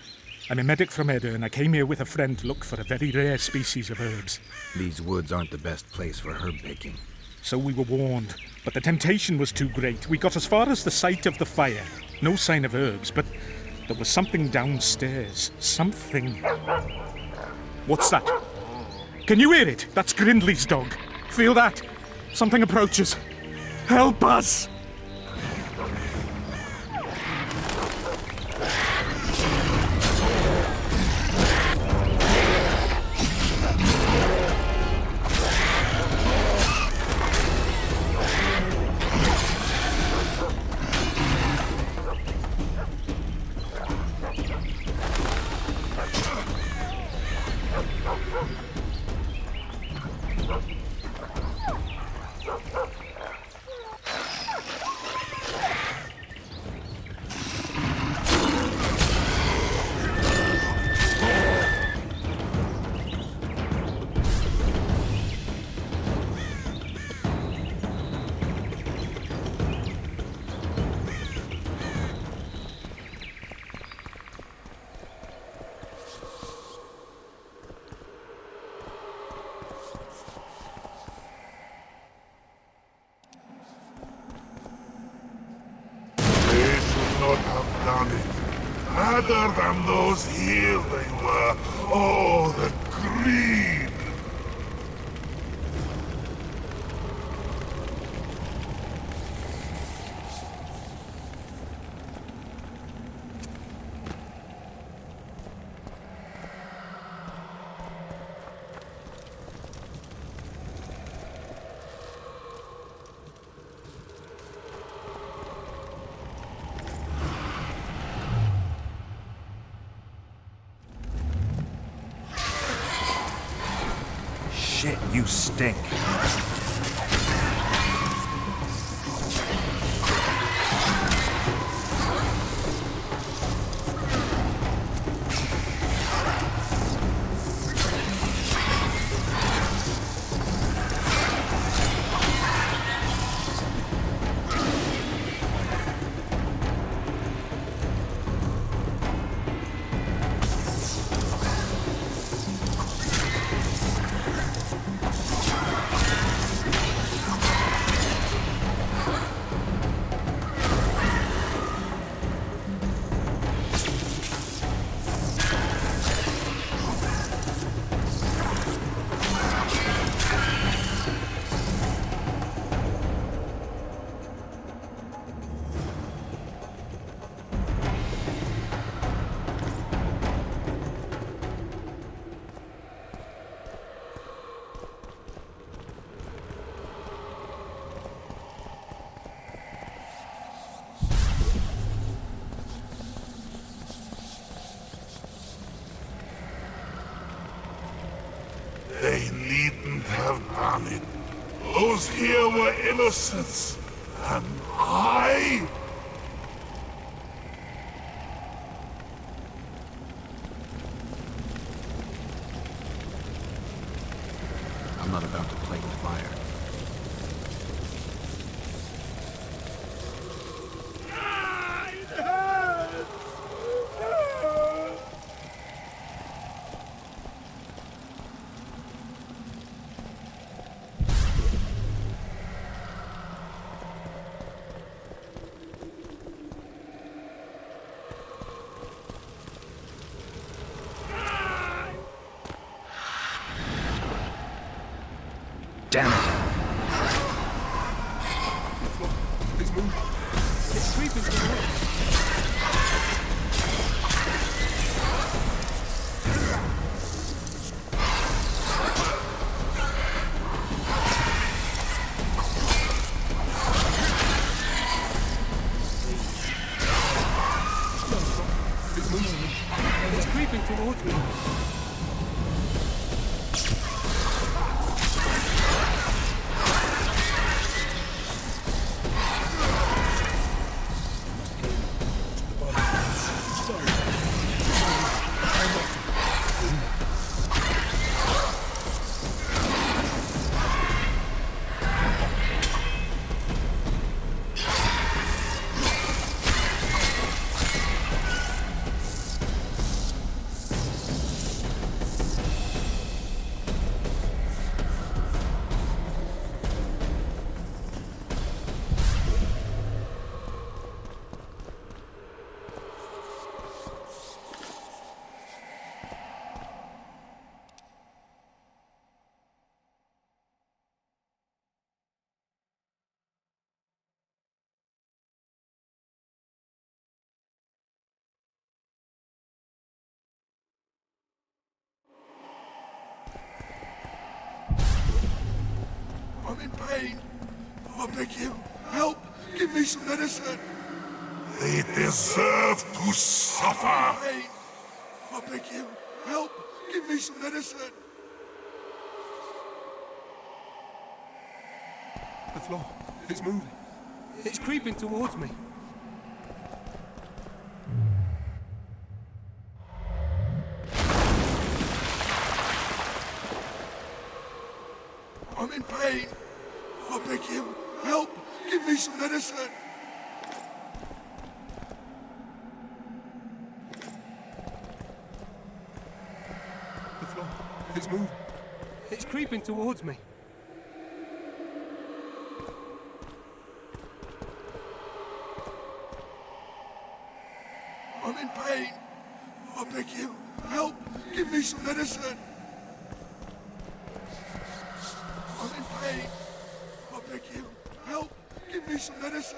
I'm a medic from Edda, and I came here with a friend to look for a very rare species of herbs. These woods aren't the best place for herb picking. So we were warned, but the temptation was too great. We got as far as the site of the fire. No sign of herbs, but there was something downstairs. Something... What's that? Can you hear it? That's Grindley's dog. Feel that? Something approaches. Help us! Not have done it. Other than those here they were. Oh, the greed! Shit, you stink. They needn't have done it. Those here were innocents. And I... I'm not about to play with fire. Damn it! Please move. It's creeping towards me. It's creeping towards me. I'm in pain. I beg you, help! Give me some medicine! They deserve to suffer! I'm in pain. I beg you, help! Give me some medicine! The floor, it's moving. It's creeping towards me. I'm in pain. I beg you, help! Give me some medicine! The floor, it's moving. It's creeping towards me. I'm in pain. I beg you, help! Give me some medicine! I'm in pain. I beg you, help! Give me some medicine!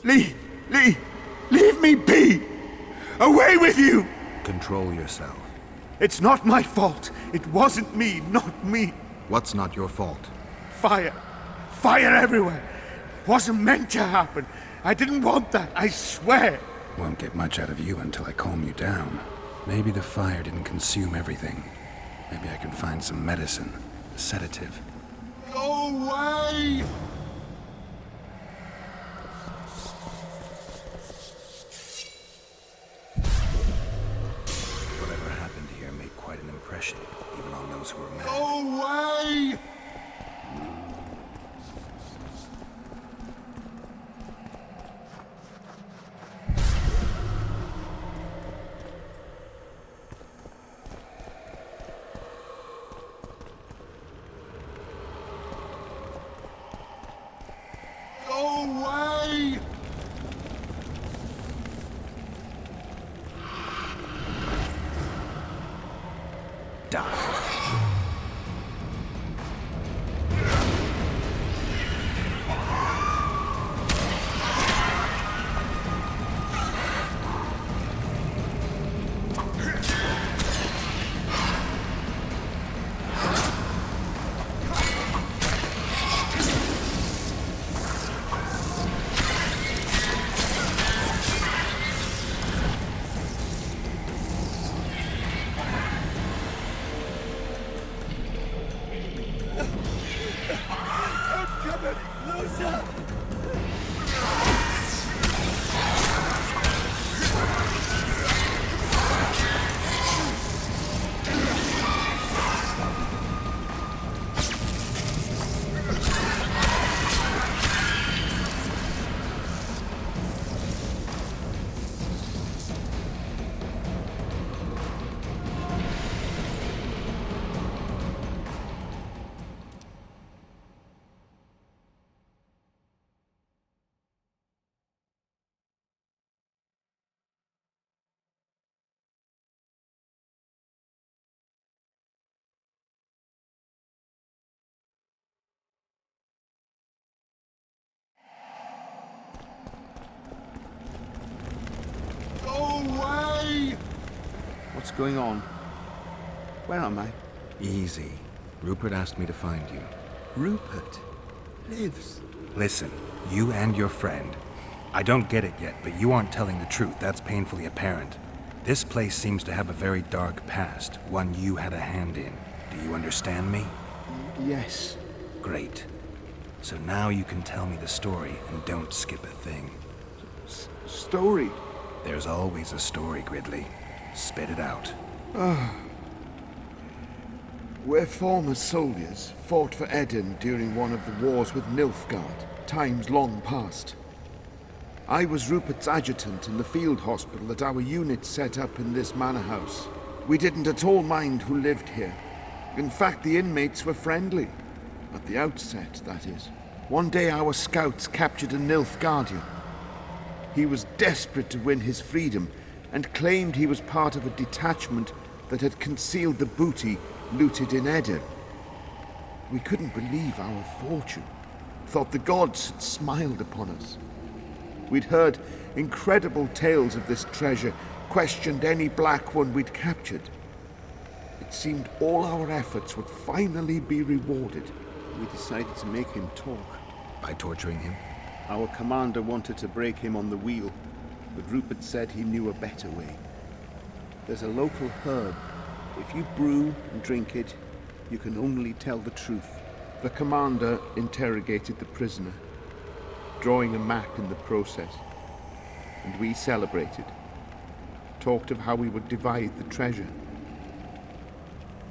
Lee! Leave me be! Away with you! Control yourself. It's not my fault. It wasn't me, not me. What's not your fault? Fire. Fire everywhere. Wasn't meant to happen. I didn't want that, I swear. Won't get much out of you until I calm you down. Maybe the fire didn't consume everything. Maybe I can find some medicine, a sedative. Go away! Whatever happened here made quite an impression, even on those who were mad. Go away! Go away! Don't come any closer! Go away! What's going on? Where am I? Easy. Rupert asked me to find you. Rupert lives. Listen, you and your friend. I don't get it yet, but you aren't telling the truth. That's painfully apparent. This place seems to have a very dark past, one you had a hand in. Do you understand me? Yes. Great. So now you can tell me the story and don't skip a thing. Story? There's always a story, Gridley. Spit it out. We're former soldiers, fought for Eden during one of the wars with Nilfgaard, times long past. I was Rupert's adjutant in the field hospital that our unit set up in this manor house. We didn't at all mind who lived here. In fact, the inmates were friendly. At the outset, that is. One day our scouts captured a Nilfgaardian. He was desperate to win his freedom and claimed he was part of a detachment that had concealed the booty looted in Eden. We couldn't believe our fortune, thought the gods had smiled upon us. We'd heard incredible tales of this treasure, questioned any black one we'd captured. It seemed all our efforts would finally be rewarded. We decided to make him talk. By torturing him? Our commander wanted to break him on the wheel, but Rupert said he knew a better way. There's a local herb. If you brew and drink it, you can only tell the truth. The commander interrogated the prisoner, drawing a map in the process, and we celebrated, talked of how we would divide the treasure,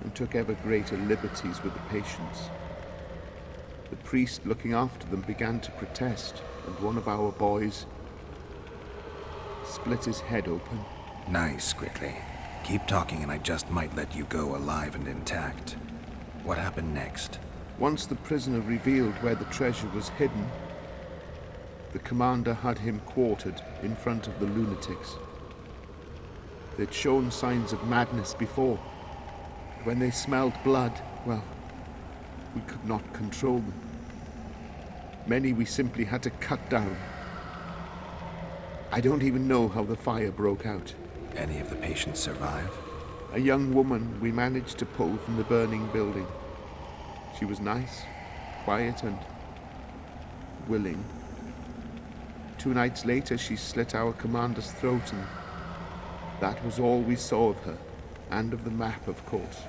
and took ever greater liberties with the patients. The priest looking after them began to protest, and one of our boys split his head open. Nice, Gridley. Keep talking and I just might let you go alive and intact. What happened next? Once the prisoner revealed where the treasure was hidden, the commander had him quartered in front of the lunatics. They'd shown signs of madness before. When they smelled blood, well, we could not control them. Many we simply had to cut down. I don't even know how the fire broke out. Any of the patients survive? A young woman we managed to pull from the burning building. She was nice, quiet, and willing. 2 nights later, she slit our commander's throat, and that was all we saw of her, and of the map, of course.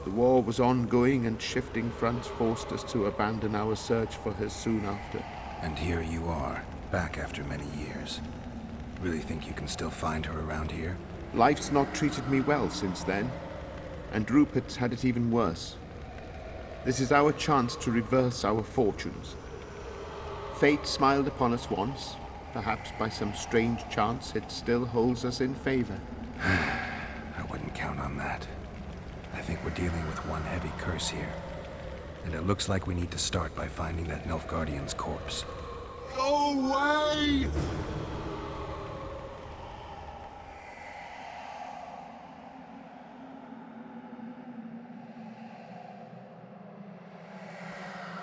The war was ongoing, and shifting fronts forced us to abandon our search for her soon after. And here you are, back after many years. Really think you can still find her around here? Life's not treated me well since then, and Rupert's had it even worse. This is our chance to reverse our fortunes. Fate smiled upon us once. Perhaps by some strange chance it still holds us in favor. I wouldn't count on that. I think we're dealing with one heavy curse here. And it looks like we need to start by finding that Nilfgaardian's corpse. Go away!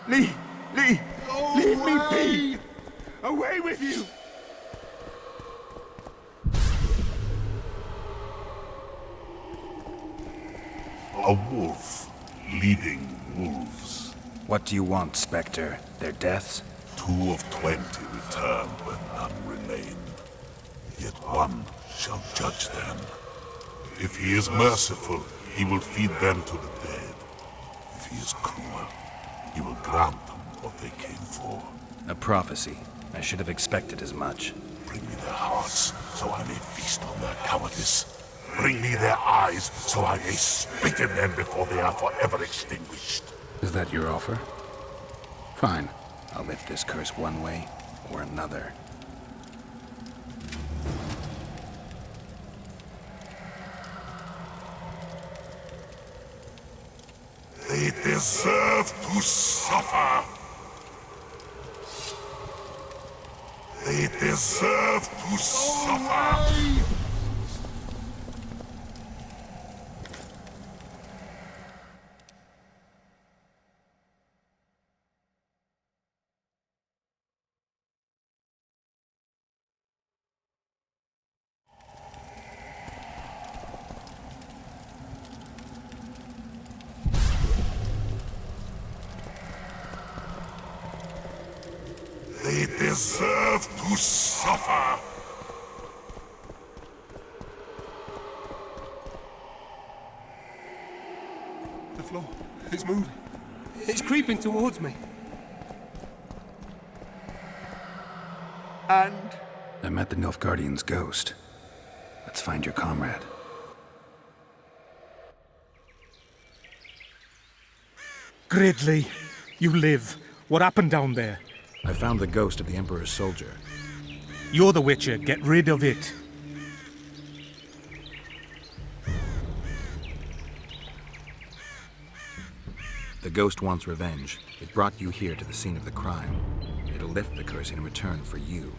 Lee! Go Leave away! me be! Away with you! A wolf leading wolves. What do you want, Spectre? Their deaths? 2 of 20 return when none remain. Yet one shall judge them. If he is merciful, he will feed them to the dead. If he is cruel, he will grant them what they came for. A prophecy. I should have expected as much. Bring me their hearts, so I may feast on their cowardice. Bring me their eyes, so I may spit in them before they are forever extinguished. Is that your offer? Fine. I'll lift this curse one way or another. They deserve to suffer. They deserve to suffer. They deserve to suffer. The floor is moving. It's creeping towards me. And? I met the Nilfgaardian's ghost. Let's find your comrade. Gridley, you live. What happened down there? I found the ghost of the Emperor's soldier. You're the Witcher. Get rid of it. The ghost wants revenge. It brought you here to the scene of the crime. It'll lift the curse in return for you.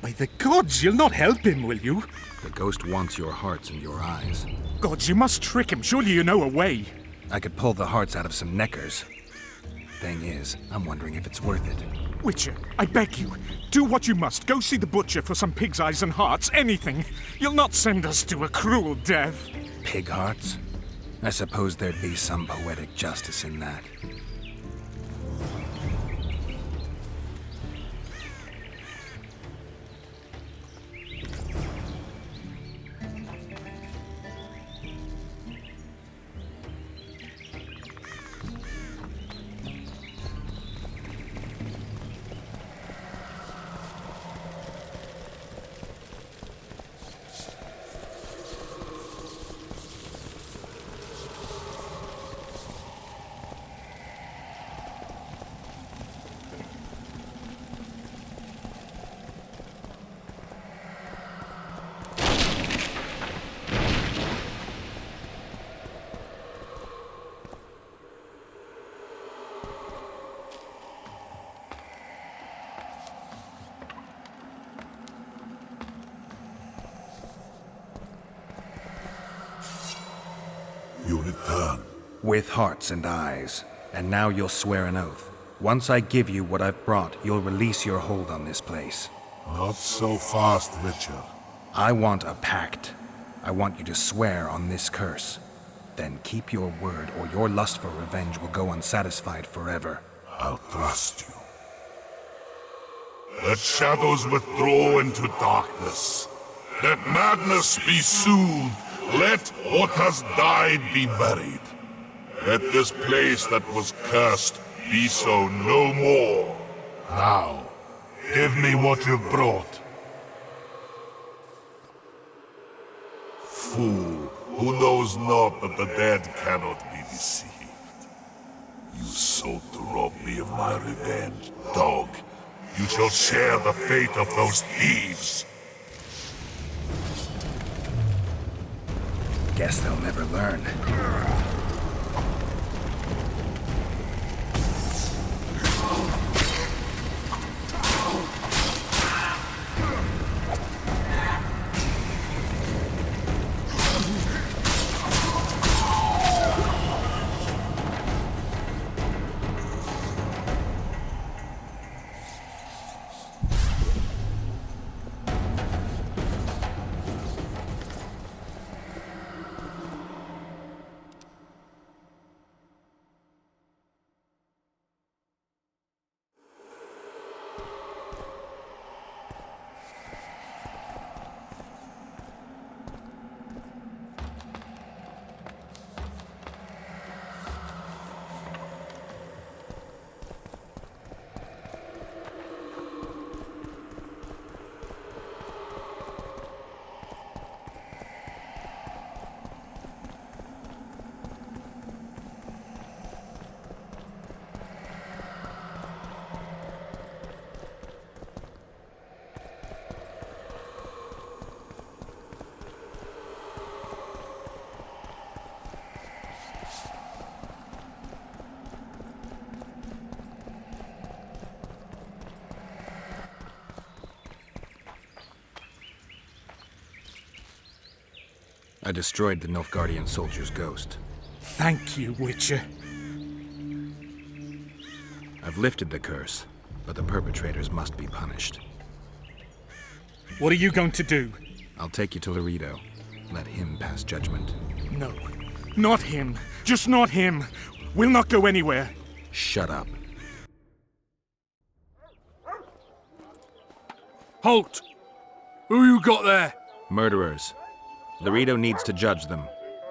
By the gods, you'll not help him, will you? The ghost wants your hearts and your eyes. Gods, you must trick him. Surely you know a way. I could pull the hearts out of some neckers. Thing is, I'm wondering if it's worth it. Witcher, I beg you, do what you must. Go see the butcher for some pig's eyes and hearts, anything. You'll not send us to a cruel death. Pig hearts? I suppose there'd be some poetic justice in that. You return. With hearts and eyes. And now you'll swear an oath. Once I give you what I've brought, you'll release your hold on this place. Not so fast, Richard. I want a pact. I want you to swear on this curse. Then keep your word, or your lust for revenge will go unsatisfied forever. I'll trust you. Let shadows withdraw into darkness. Let madness be soothed. Let what has died be buried. Let this place that was cursed be so no more. Now, give me what you've brought. Fool, who knows not that the dead cannot be deceived. You sought to rob me of my revenge, dog. You shall share the fate of those thieves. Guess they'll never learn. I destroyed the Nilfgaardian soldier's ghost. Thank you, Witcher. I've lifted the curse, but the perpetrators must be punished. What are you going to do? I'll take you to Loredo. Let him pass judgment. No, not him. Just not him. We'll not go anywhere. Shut up. Halt! Who you got there? Murderers. Loredo needs to judge them.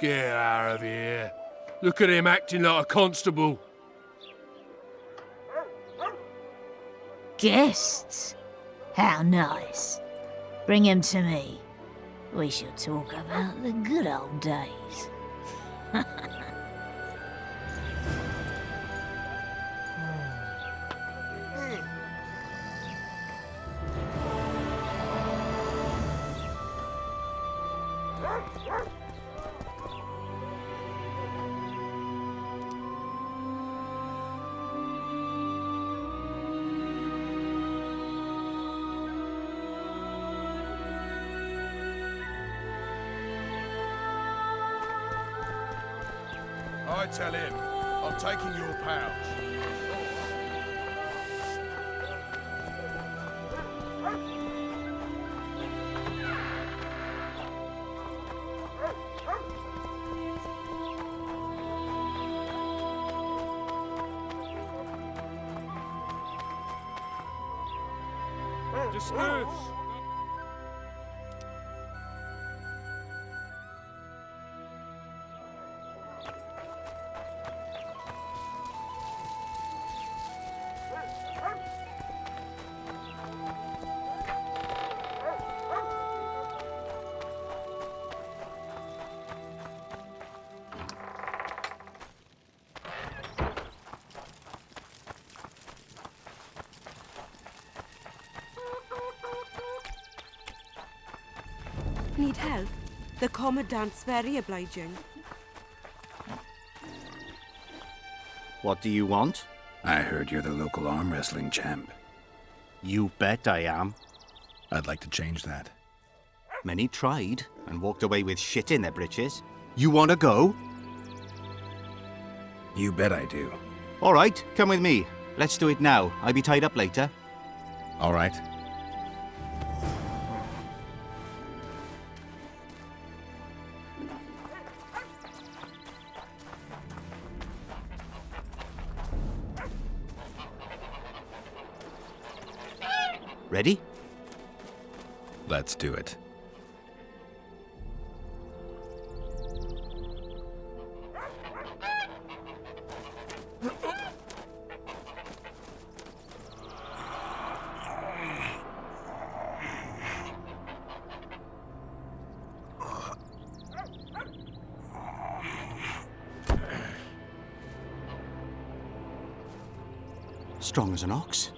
Get out of here. Look at him acting like a constable. Guests? How nice. Bring him to me. We shall talk about the good old days. I tell him, I'm taking your pouch. Disperse! Need help? The Commandant's very obliging. What do you want? I heard you're the local arm wrestling champ. You bet I am. I'd like to change that. Many tried and walked away with shit in their britches. You want to go? You bet I do. All right, come with me. Let's do it now. I'll be tied up later. All right. Ready? Let's do it. Strong as an ox.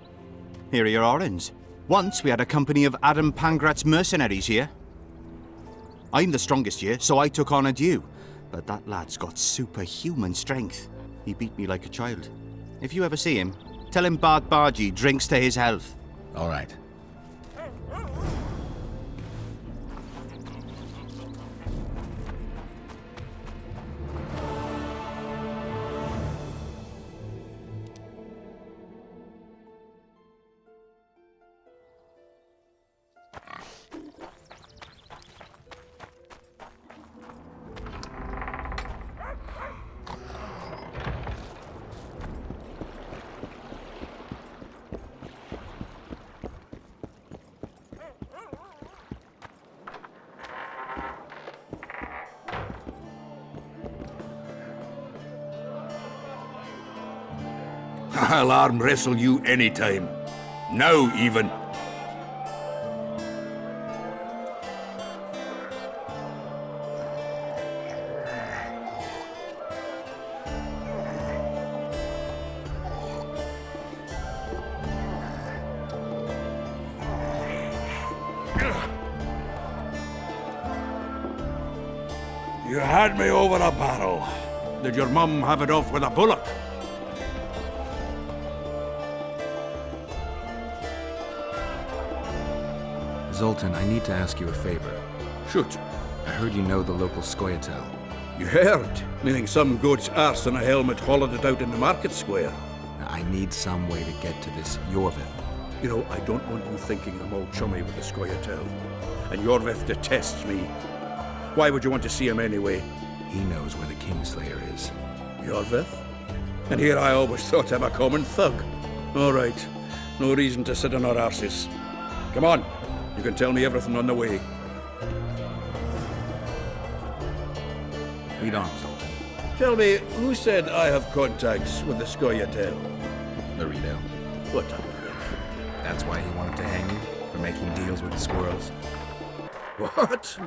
Here are your orens. Once we had a company of Adam Pangrat's mercenaries here. I'm the strongest here, so I took on a due. But that lad's got superhuman strength. He beat me like a child. If you ever see him, tell him Bart Bargy drinks to his health. All right. I'll arm wrestle you anytime. Now, even. You had me over a barrel. Did your mum have it off with a bullock? Zoltan, I need to ask you a favor. Shoot. I heard you know the local Scoia'tael. You heard? Meaning some goat's arse in a helmet hollowed it out in the market square. I need some way to get to this Yorvith. You know, I don't want you thinking I'm all chummy with the Scoia'tael. And Yorvith detests me. Why would you want to see him anyway? He knows where the Kingslayer is. Yorvith? And here I always thought him a common thug. All right. No reason to sit on our arses. Come on. You can tell me everything on the way. Lead on, Zoltan. Tell me, who said I have contacts with the Scoia'tael? Laredo. What a prick. That's why he wanted to hang you? For making deals with the squirrels? What?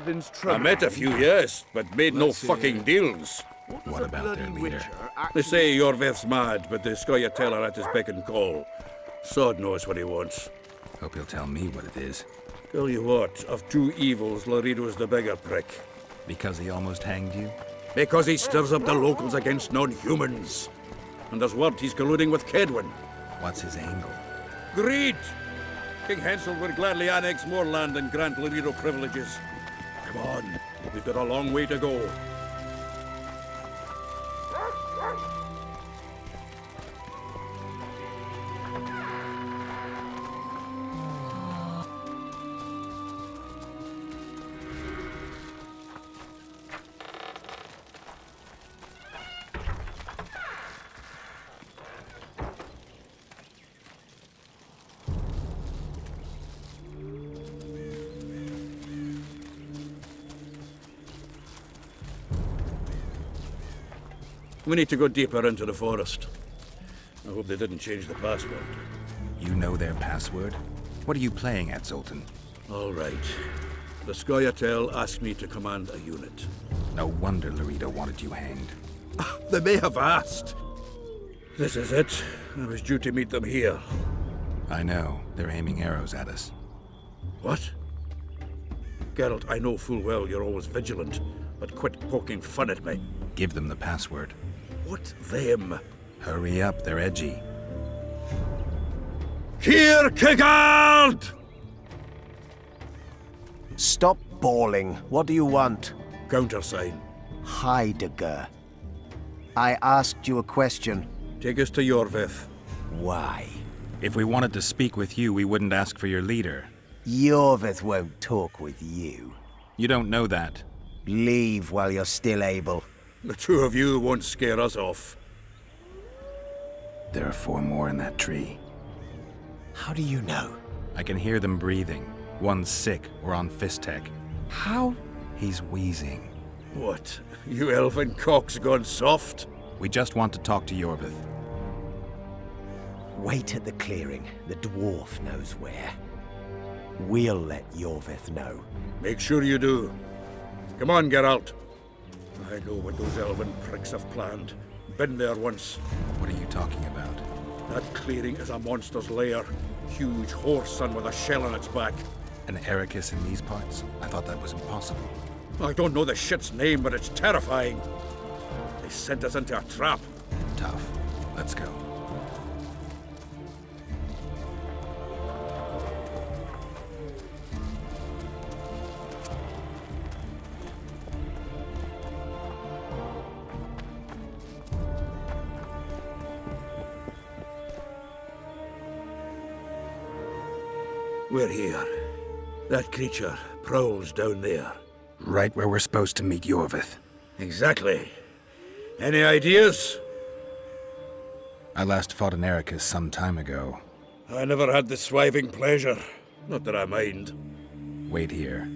I met a few, yes, but made no fucking deals. What about their leader? They say Yorvith's mad, but the Scoia'tael are at his beck and call. Sod knows what he wants. Hope he'll tell me what it is. Tell you what, of two evils, Laredo's the bigger prick. Because he almost hanged you? Because he stirs up the locals against non-humans. And there's word he's colluding with Kedwin. What's his angle? Greed! King Hensel would gladly annex more land and grant Laredo privileges. Come on, we've got a long way to go. We need to go deeper into the forest. I hope they didn't change the password. You know their password? What are you playing at, Zoltan? All right. The Scoia'tael asked me to command a unit. No wonder Larita wanted you hanged. They may have asked. This is it. I was due to meet them here. I know. They're aiming arrows at us. What? Geralt, I know full well you're always vigilant, but quit poking fun at me. Give them the password. What them? Hurry up, they're edgy. Here, Kigard! Stop bawling. What do you want? Countersign. Heidegger. I asked you a question. Take us to Yorvith. Why? If we wanted to speak with you, we wouldn't ask for your leader. Yorvith won't talk with you. You don't know that. Leave while you're still able. The two of you won't scare us off. There are 4 more in that tree. How do you know? I can hear them breathing. One's sick or on Fistek. How? He's wheezing. What? You elven cock's gone soft? We just want to talk to Yorvith. Wait at the clearing. The dwarf knows where. We'll let Yorvith know. Make sure you do. Come on, Geralt. I know what those elven pricks have planned. Been there once. What are you talking about? That clearing is a monster's lair. Huge horse son with a shell on its back. An Ericus in these parts? I thought that was impossible. I don't know the shit's name, but it's terrifying. They sent us into a trap. Tough. Let's go. We're here. That creature prowls down there. Right where we're supposed to meet Yorvith. Exactly. Any ideas? I last fought an Ericus some time ago. I never had the swiving pleasure. Not that I mind. Wait here.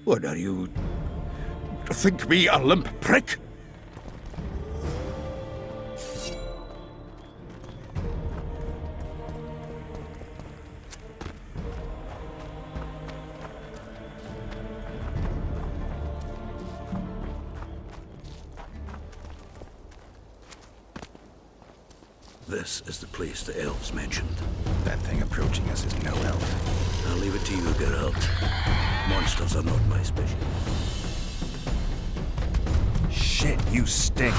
What are you... think me a limp prick? This is the place the elves mentioned. That thing approaching us is no elf. I'll leave it to you, Geralt. Monsters are not my specialty. Shit, you stink.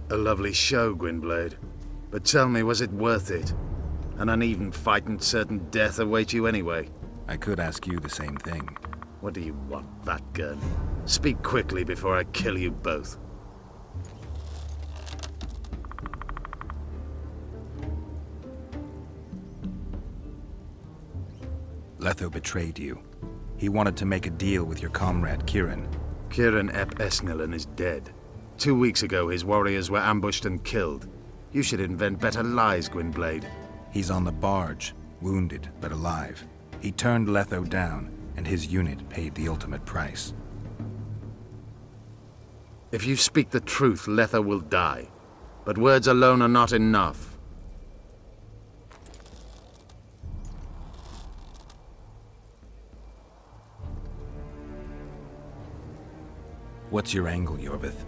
A lovely show, Gwynblade. But tell me, was it worth it? An uneven fight and certain death await you anyway. I could ask you the same thing. What do you want, that gun? Speak quickly before I kill you both. Letho betrayed you. He wanted to make a deal with your comrade, Kieran. Kieran ep Esnilin is dead. 2 weeks ago, his warriors were ambushed and killed. You should invent better lies, Gwynblade. He's on the barge, wounded but alive. He turned Letho down, and his unit paid the ultimate price. If you speak the truth, Letho will die. But words alone are not enough. What's your angle, Yorvith?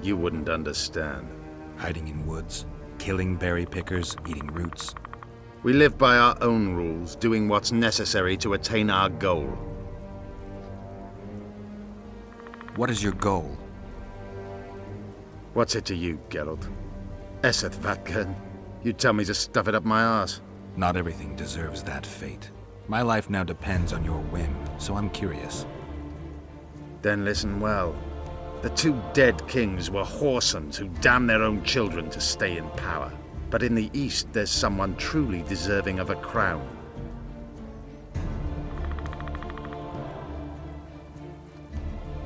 You wouldn't understand. Hiding in woods, killing berry pickers, eating roots. We live by our own rules, doing what's necessary to attain our goal. What is your goal? What's it to you, Geralt? Esset Vatkan. You tell me to stuff it up my arse. Not everything deserves that fate. My life now depends on your whim, so I'm curious. Then listen well. The two dead kings were whoresons who damned their own children to stay in power. But in the East, there's someone truly deserving of a crown.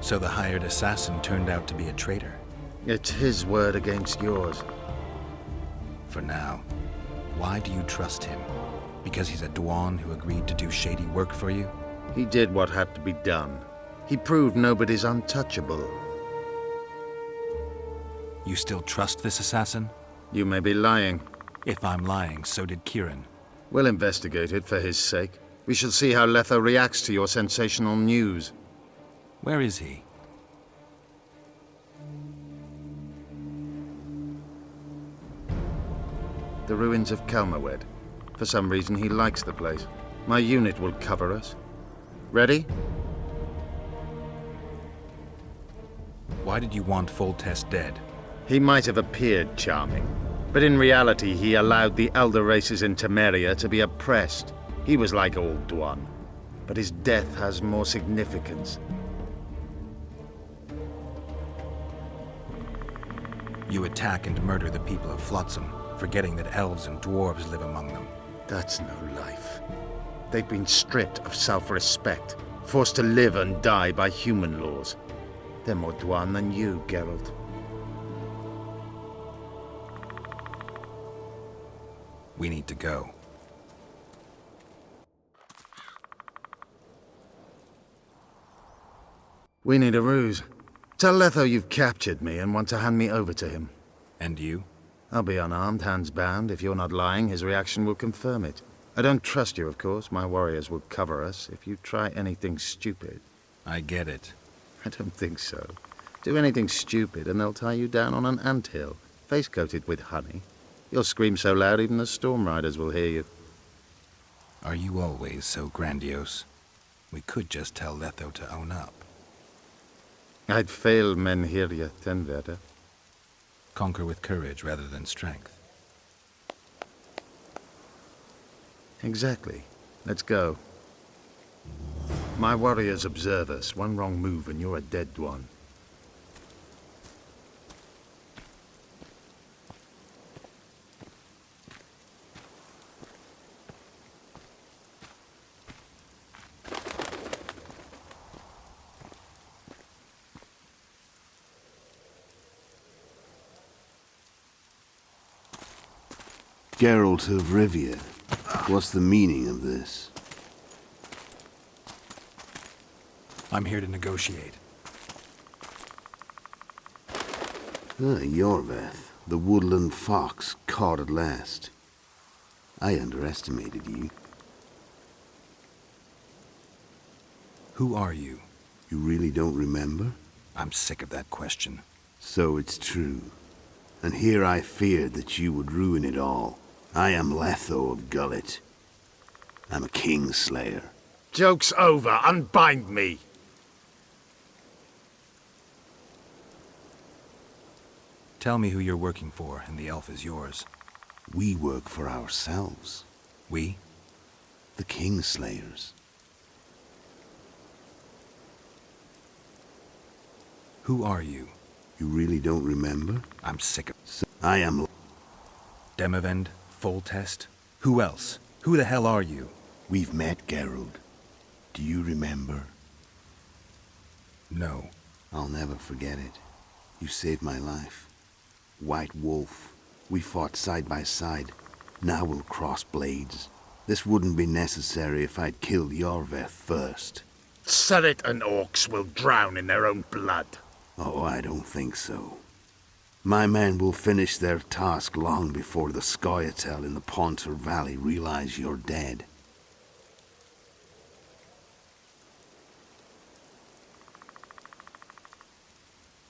So the hired assassin turned out to be a traitor? It's his word against yours. For now. Why do you trust him? Because he's a Dwan who agreed to do shady work for you? He did what had to be done. He proved nobody's untouchable. You still trust this assassin? You may be lying. If I'm lying, so did Kieran. We'll investigate it for his sake. We shall see how Letho reacts to your sensational news. Where is he? The ruins of Kelmawed. For some reason, he likes the place. My unit will cover us. Ready? Why did you want Foltest dead? He might have appeared charming, but in reality he allowed the elder races in Temeria to be oppressed. He was like old Dwan, but his death has more significance. You attack and murder the people of Flotsam, forgetting that elves and dwarves live among them. That's no life. They've been stripped of self-respect, forced to live and die by human laws. They're more Dwan than you, Geralt. We need to go. We need a ruse. Tell Letho you've captured me and want to hand me over to him. And you? I'll be unarmed, hands bound. If you're not lying, his reaction will confirm it. I don't trust you, of course. My warriors will cover us if you try anything stupid. I get it. I don't think so. Do anything stupid and they'll tie you down on an anthill, face-coated with honey. You'll scream so loud even the Storm Riders will hear you. Are you always so grandiose? We could just tell Letho to own up. I'd fail Menhiria Tenverda. Conquer with courage rather than strength. Exactly. Let's go. My warriors observe us. One wrong move and you're a dead one. Geralt of Rivia, what's the meaning of this? I'm here to negotiate. Yorveth, the woodland fox caught at last. I underestimated you. Who are you? You really don't remember? I'm sick of that question. So it's true. And here I feared that you would ruin it all. I am Letho of Gullet. I'm a Kingslayer. Joke's over. Unbind me. Tell me who you're working for, and the elf is yours. We work for ourselves. We? The Kingslayers. Who are you? You really don't remember? I'm sick of... I am... Demavend? Foltest? Who else? Who the hell are you? We've met, Geralt. Do you remember? No. I'll never forget it. You saved my life. White Wolf. We fought side by side. Now we'll cross blades. This wouldn't be necessary if I'd killed Yorveth first. Surret and orcs will drown in their own blood. Oh, I don't think so. My men will finish their task long before the Scoia'tael in the Pontar Valley realize you're dead.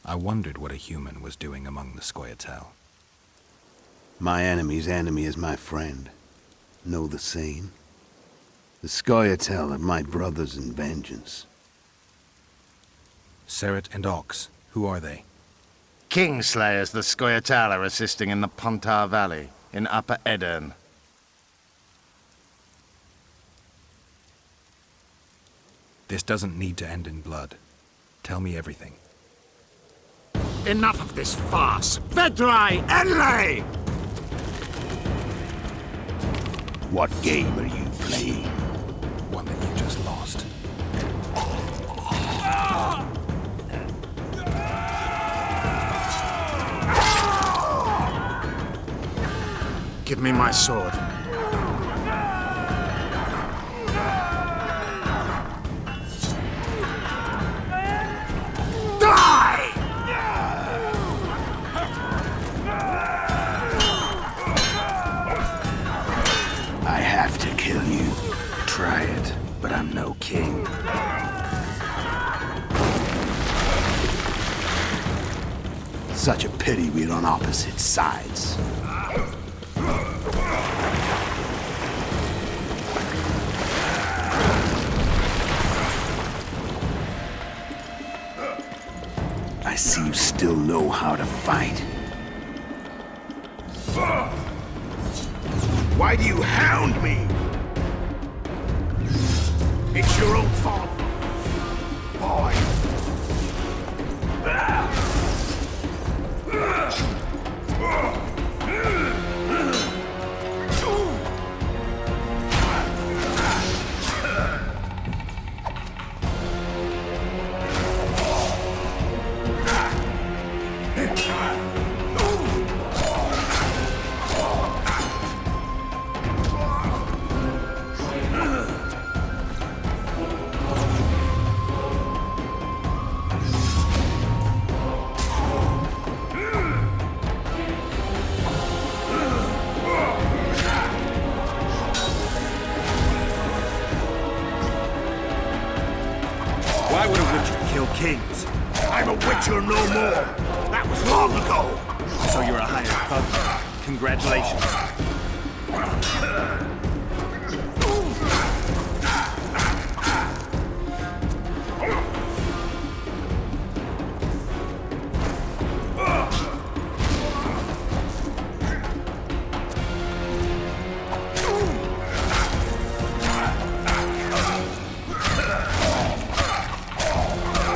I wondered what a human was doing among the Scoia'tael. My enemy's enemy is my friend. Know the saying? The Scoia'tael are my brothers in vengeance. Seret and Ox, who are they? Kingslayers the Scoia'tael are assisting in the Pontar Valley, in Upper Edirn. This doesn't need to end in blood. Tell me everything. Enough of this farce! Vedrai, Enlay! What game are you playing? One that you just lost. Give me my sword. Die! I have to kill you. Try it, but I'm no king. Such a pity we're on opposite sides. I see you still know how to fight. Why do you hound me? It's your own fault, boy. Why would a witcher kill kings? I'm a witcher no more. That was long ago. So you're a hired thug. Congratulations.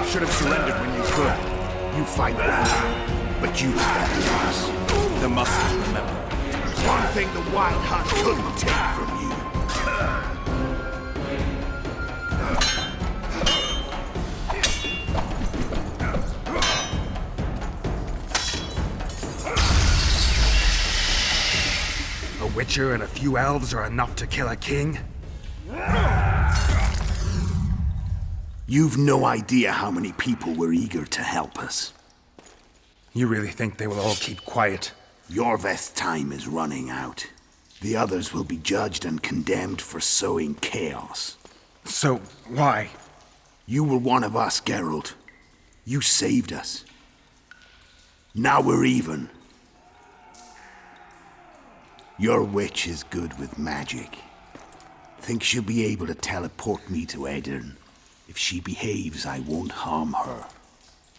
Should have surrendered when you could. You fight well, but you have lose. The muscles remember. One thing the Wild Hunt couldn't take from you. A witcher and a few elves are enough to kill a king? You've no idea how many people were eager to help us. You really think they will all keep quiet? Yorveth's time is running out. The others will be judged and condemned for sowing chaos. So, why? You were one of us, Geralt. You saved us. Now we're even. Your witch is good with magic. Think she'll be able to teleport me to Edirn. If she behaves, I won't harm her.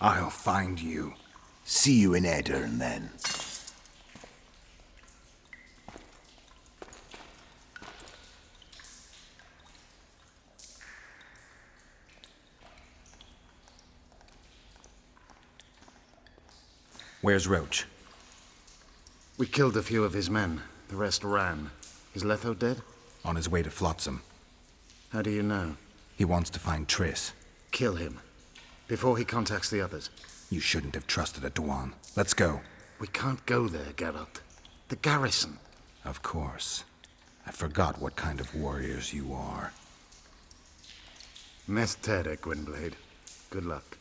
I'll find you. See you in Edirn, then. Where's Roach? We killed a few of his men. The rest ran. Is Letho dead? On his way to Flotsam. How do you know? He wants to find Triss. Kill him. Before he contacts the others. You shouldn't have trusted a Dwan. Let's go. We can't go there, Geralt. The garrison. Of course. I forgot what kind of warriors you are. Mestere, Gwynblade. Good luck.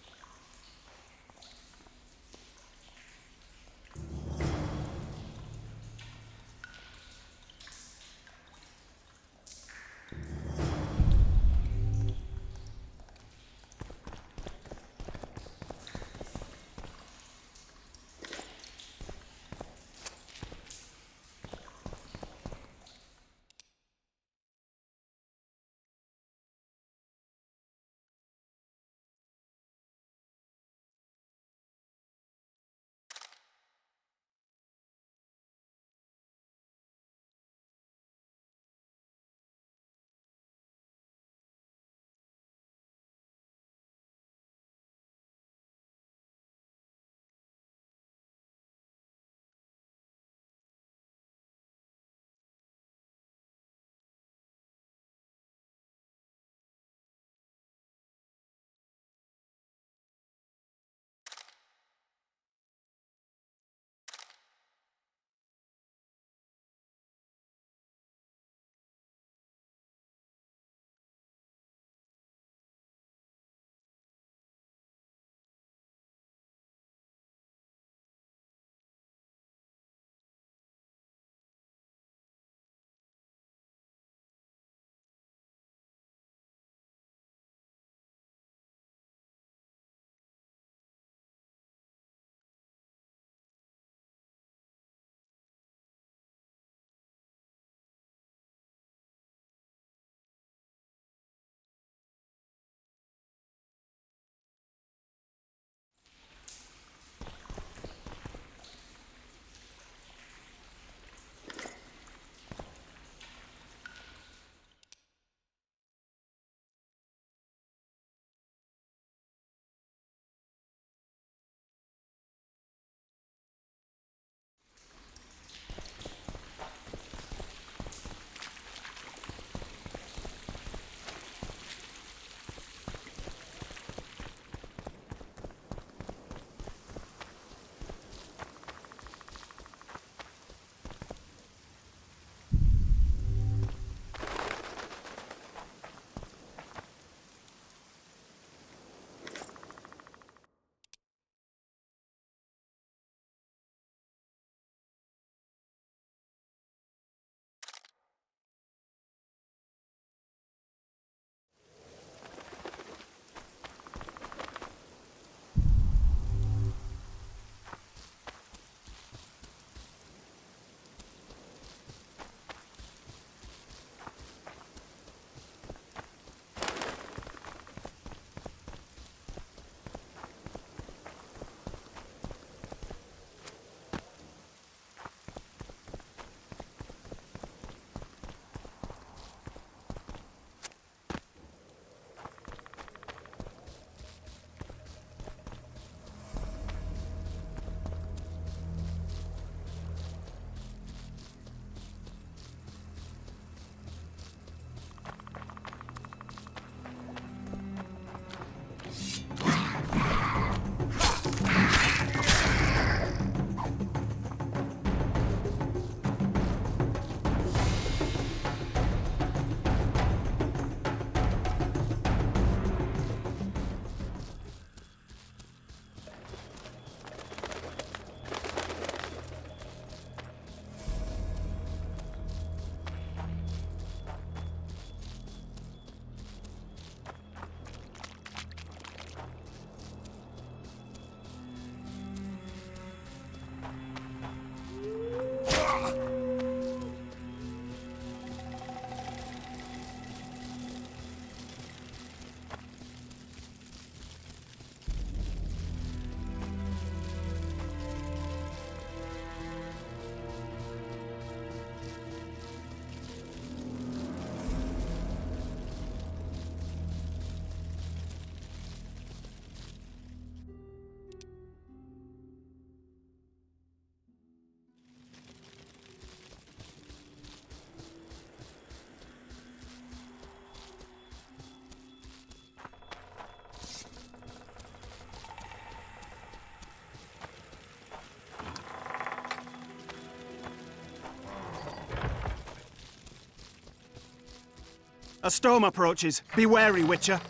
A storm approaches. Be wary, Witcher.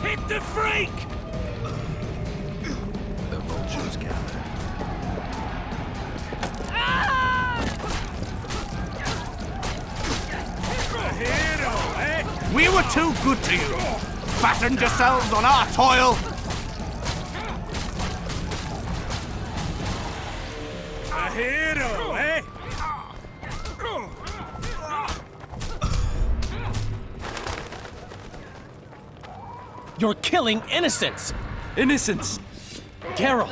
Hit the freak! The vultures gather. We were too good to you. Fattened yourselves on our toil. A hero, eh? You're killing innocents! Innocents! Geralt!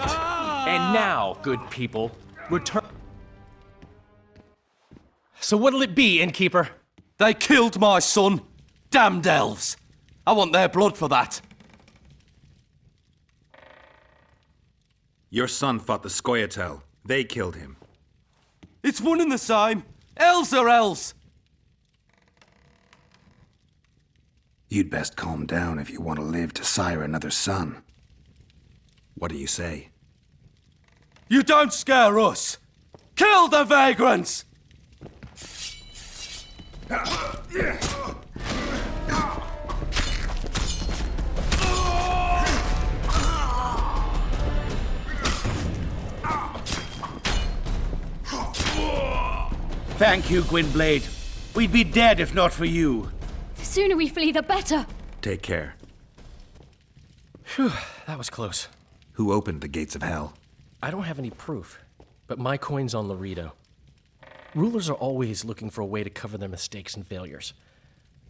And now, good people, return. So what'll it be, innkeeper? They killed my son. Damned elves. I want their blood for that. Your son fought the Scoia'tael. They killed him. It's one and the same. Elves are elves. You'd best calm down if you want to live to sire another son. What do you say? You don't scare us. Kill the vagrants! Thank you, Gwynblade. We'd be dead if not for you. The sooner we flee, the better. Take care. Phew, that was close. Who opened the gates of hell? I don't have any proof, but my coin's on Laredo. Rulers are always looking for a way to cover their mistakes and failures.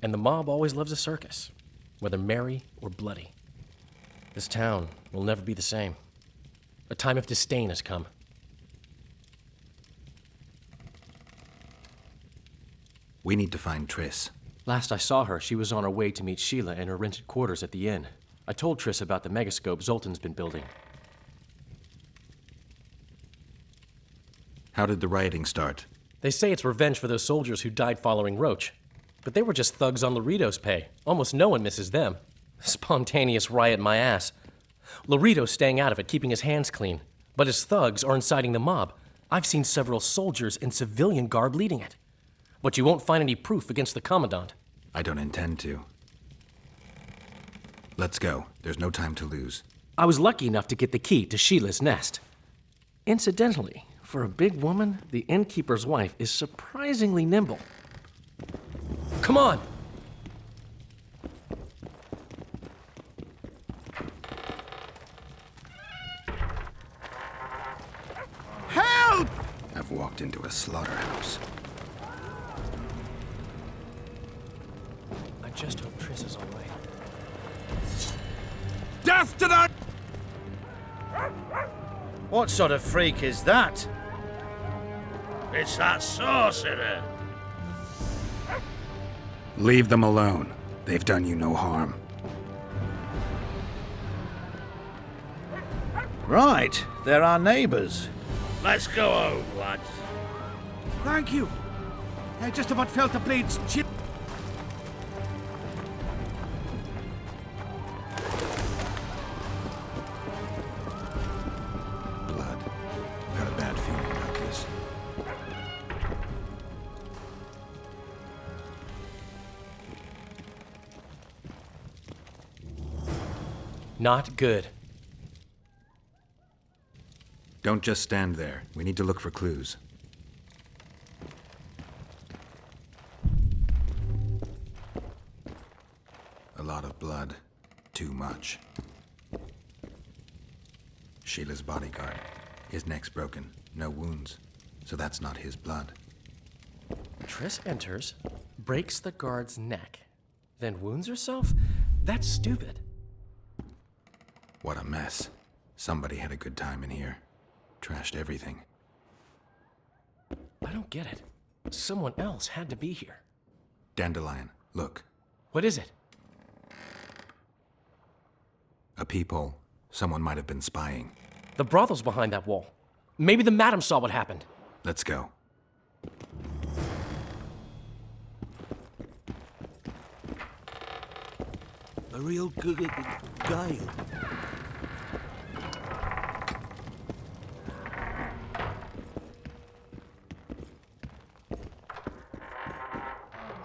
And the mob always loves a circus, whether merry or bloody. This town will never be the same. A time of disdain has come. We need to find Triss. Last I saw her, she was on her way to meet Sheila in her rented quarters at the inn. I told Triss about the megascope Zoltan's been building. How did the rioting start? They say it's revenge for those soldiers who died following Roach. But they were just thugs on Laredo's pay. Almost no one misses them. Spontaneous riot my ass. Laredo's staying out of it, keeping his hands clean. But his thugs are inciting the mob. I've seen several soldiers in civilian garb leading it. But you won't find any proof against the Commandant. I don't intend to. Let's go. There's no time to lose. I was lucky enough to get the key to Sheila's nest. Incidentally, for a big woman, the innkeeper's wife is surprisingly nimble. Come on! Help! I've walked into a slaughterhouse. I just hope Triss is all right. Death to that! What sort of freak is that? It's that sorcerer. Leave them alone. They've done you no harm. Right, they're our neighbors. Let's go home, lads. Thank you. I just about felt the blades chip. Blood. Got a bad feeling about this. Not good. Don't just stand there. We need to look for clues. A lot of blood. Too much. Sheila's bodyguard. His neck's broken. No wounds. So that's not his blood. Triss enters, breaks the guard's neck, then wounds herself? That's stupid. What a mess. Somebody had a good time in here. Trashed everything. I don't get it. Someone else had to be here. Dandelion, look. What is it? A peephole. Someone might have been spying. The brothel's behind that wall. Maybe the madam saw what happened. Let's go. A real gale.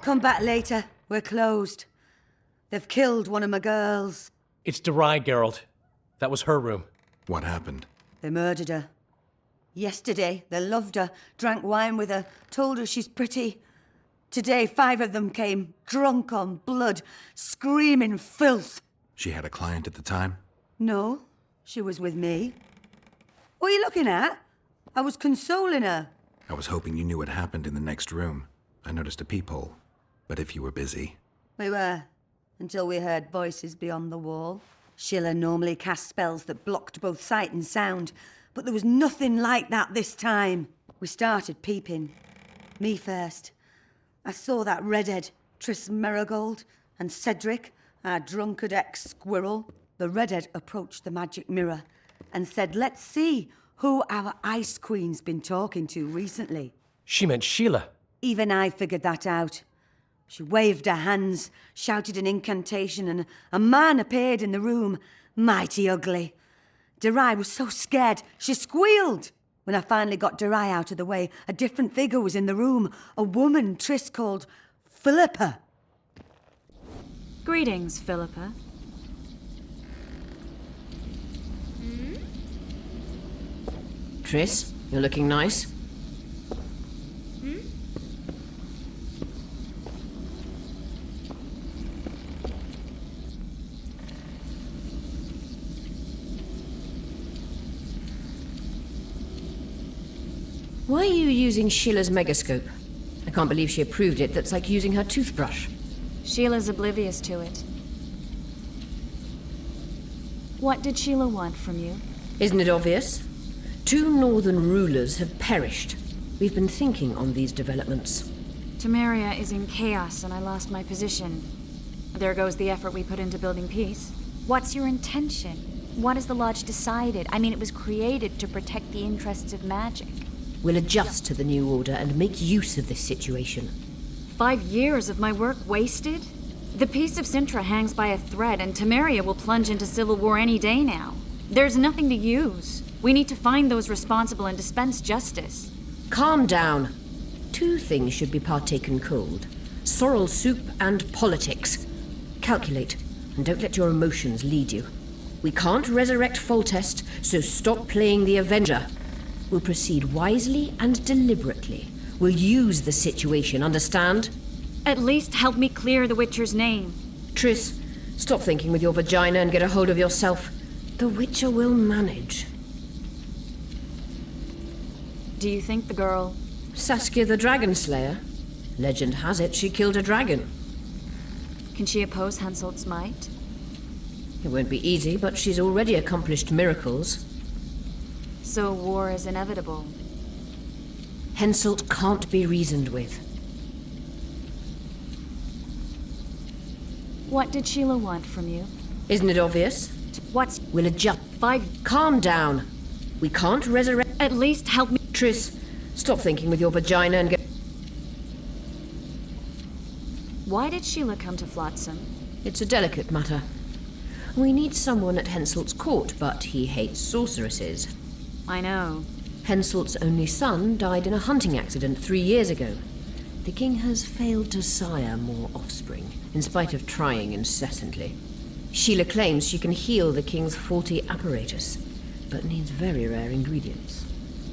Come back later. We're closed. They've killed one of my girls. It's Durai, Geralt. That was her room. What happened? They murdered her. Yesterday, they loved her, drank wine with her, told her she's pretty. Today, 5 of them came, drunk on blood, screaming filth. She had a client at the time? No, she was with me. What are you looking at? I was consoling her. I was hoping you knew what happened in the next room. I noticed a peephole. But if you were busy... We were, until we heard voices beyond the wall. Sheila normally cast spells that blocked both sight and sound, but there was nothing like that this time. We started peeping. Me first. I saw that redhead, Tris Merigold, and Cedric, our drunkard ex-squirrel. The redhead approached the magic mirror and said, let's see who our Ice Queen's been talking to recently. She meant Sheila. Even I figured that out. She waved her hands, shouted an incantation, and a man appeared in the room, mighty ugly. Durai was so scared, she squealed. When I finally got Durai out of the way, a different figure was in the room, a woman Triss called Philippa. Greetings, Philippa. Triss, you're looking nice. Why are you using Sheila's megascope? I can't believe she approved it. That's like using her toothbrush. Sheila's oblivious to it. What did Sheila want from you? Isn't it obvious? 2 northern rulers have perished. We've been thinking on these developments. Temeria is in chaos and I lost my position. There goes the effort we put into building peace. What's your intention? What has the Lodge decided? I mean, it was created to protect the interests of magic. We'll adjust to the new order and make use of this situation. 5 years of my work wasted? The peace of Sintra hangs by a thread, and Temeria will plunge into civil war any day now. There's nothing to use. We need to find those responsible and dispense justice. Calm down. 2 things should be partaken cold. Sorrel soup and politics. Calculate, and don't let your emotions lead you. We can't resurrect Foltest, so stop playing the Avenger. We'll proceed wisely and deliberately. We'll use the situation, understand? At least help me clear the Witcher's name. Triss, stop thinking with your vagina and get a hold of yourself. The Witcher will manage. Do you think the girl... Saskia the Dragon Slayer? Legend has it she killed a dragon. Can she oppose Henselt's might? It won't be easy, but she's already accomplished miracles. So war is inevitable. Henselt can't be reasoned with. What did Sheila want from you? Isn't it obvious? What's... We'll adjust. 5... Calm down. We can't resurrect... At least help me... Triss, stop thinking with your vagina and get... Why did Sheila come to Flotsam? It's a delicate matter. We need someone at Henselt's court, but he hates sorceresses. I know. Henselt's only son died in a hunting accident 3 years ago. The king has failed to sire more offspring, in spite of trying incessantly. Sheila claims she can heal the king's faulty apparatus, but needs very rare ingredients.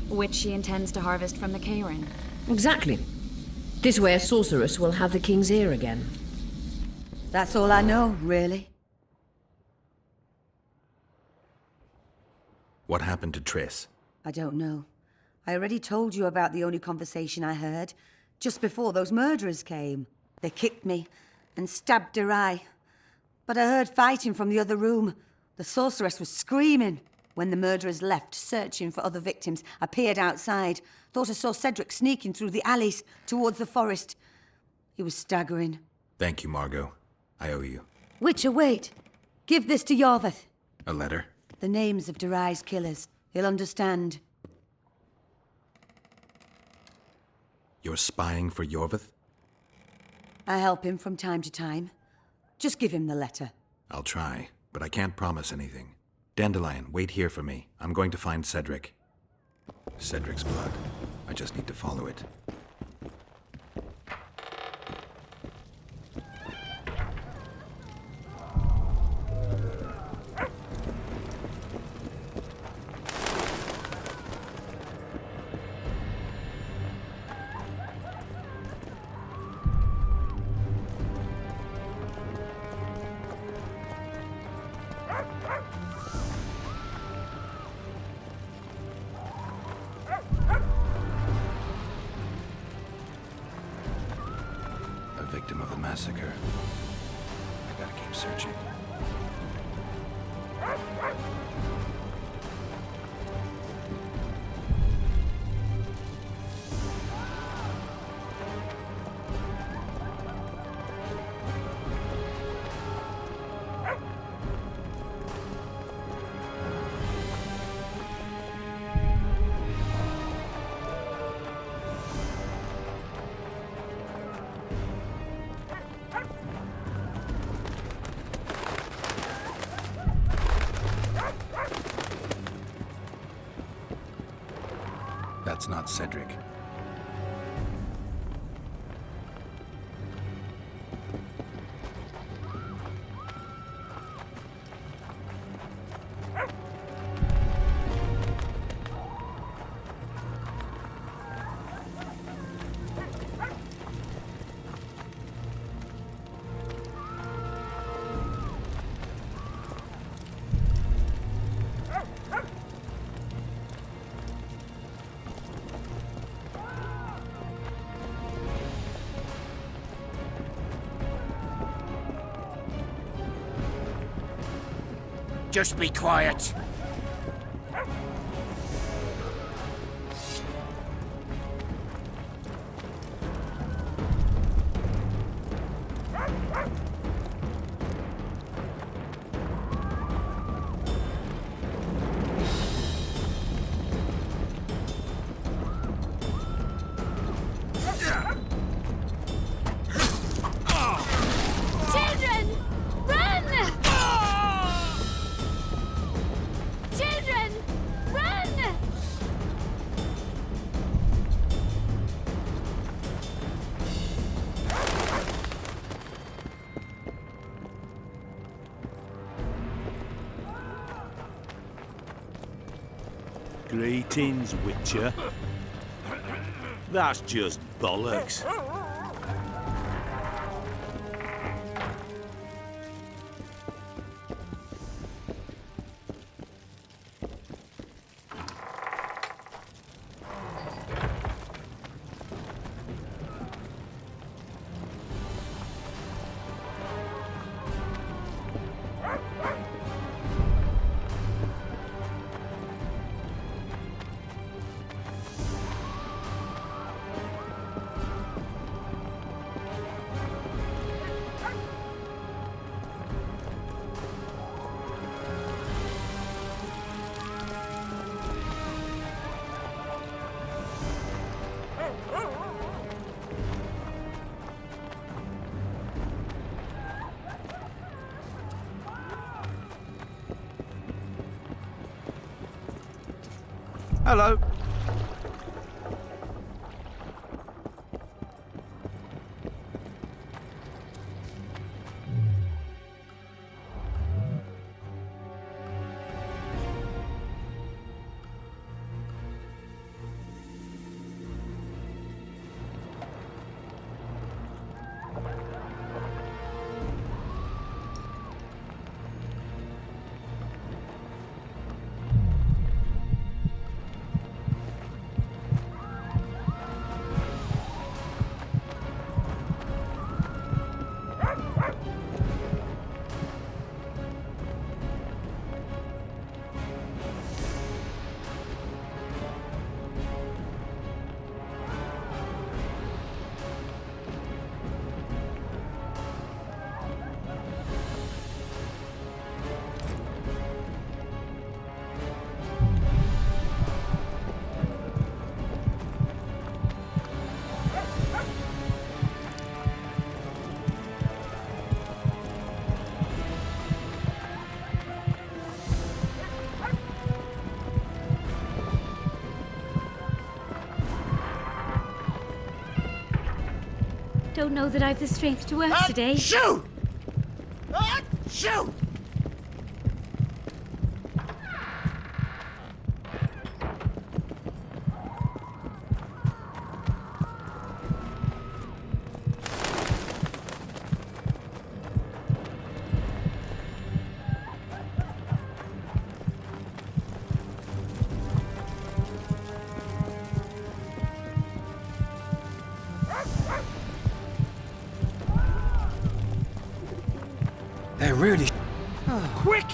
Which she intends to harvest from the Cairn. Exactly. This way a sorceress will have the king's ear again. That's all I know, really. What happened to Triss? I don't know. I already told you about the only conversation I heard, just before those murderers came. They kicked me and stabbed Durai. But I heard fighting from the other room. The sorceress was screaming. When the murderers left, searching for other victims, I peered outside. Thought I saw Cedric sneaking through the alleys towards the forest. He was staggering. Thank you, Margot. I owe you. Witcher, wait. Give this to Yorveth. A letter? The names of Durai's killers. He'll understand. You're spying for Yorveth? I help him from time to time. Just give him the letter. I'll try, but I can't promise anything. Dandelion, wait here for me. I'm going to find Cedric. Cedric's blood. I just need to follow it. Victim of the massacre. I gotta keep searching. That's not Cedric. Just be quiet. Children! Run! Children! Run! Greetings, Witcher. That's just bollocks. Hello. Don't know that I've the strength to work today. Shoot! Shoot! They're really... Quick!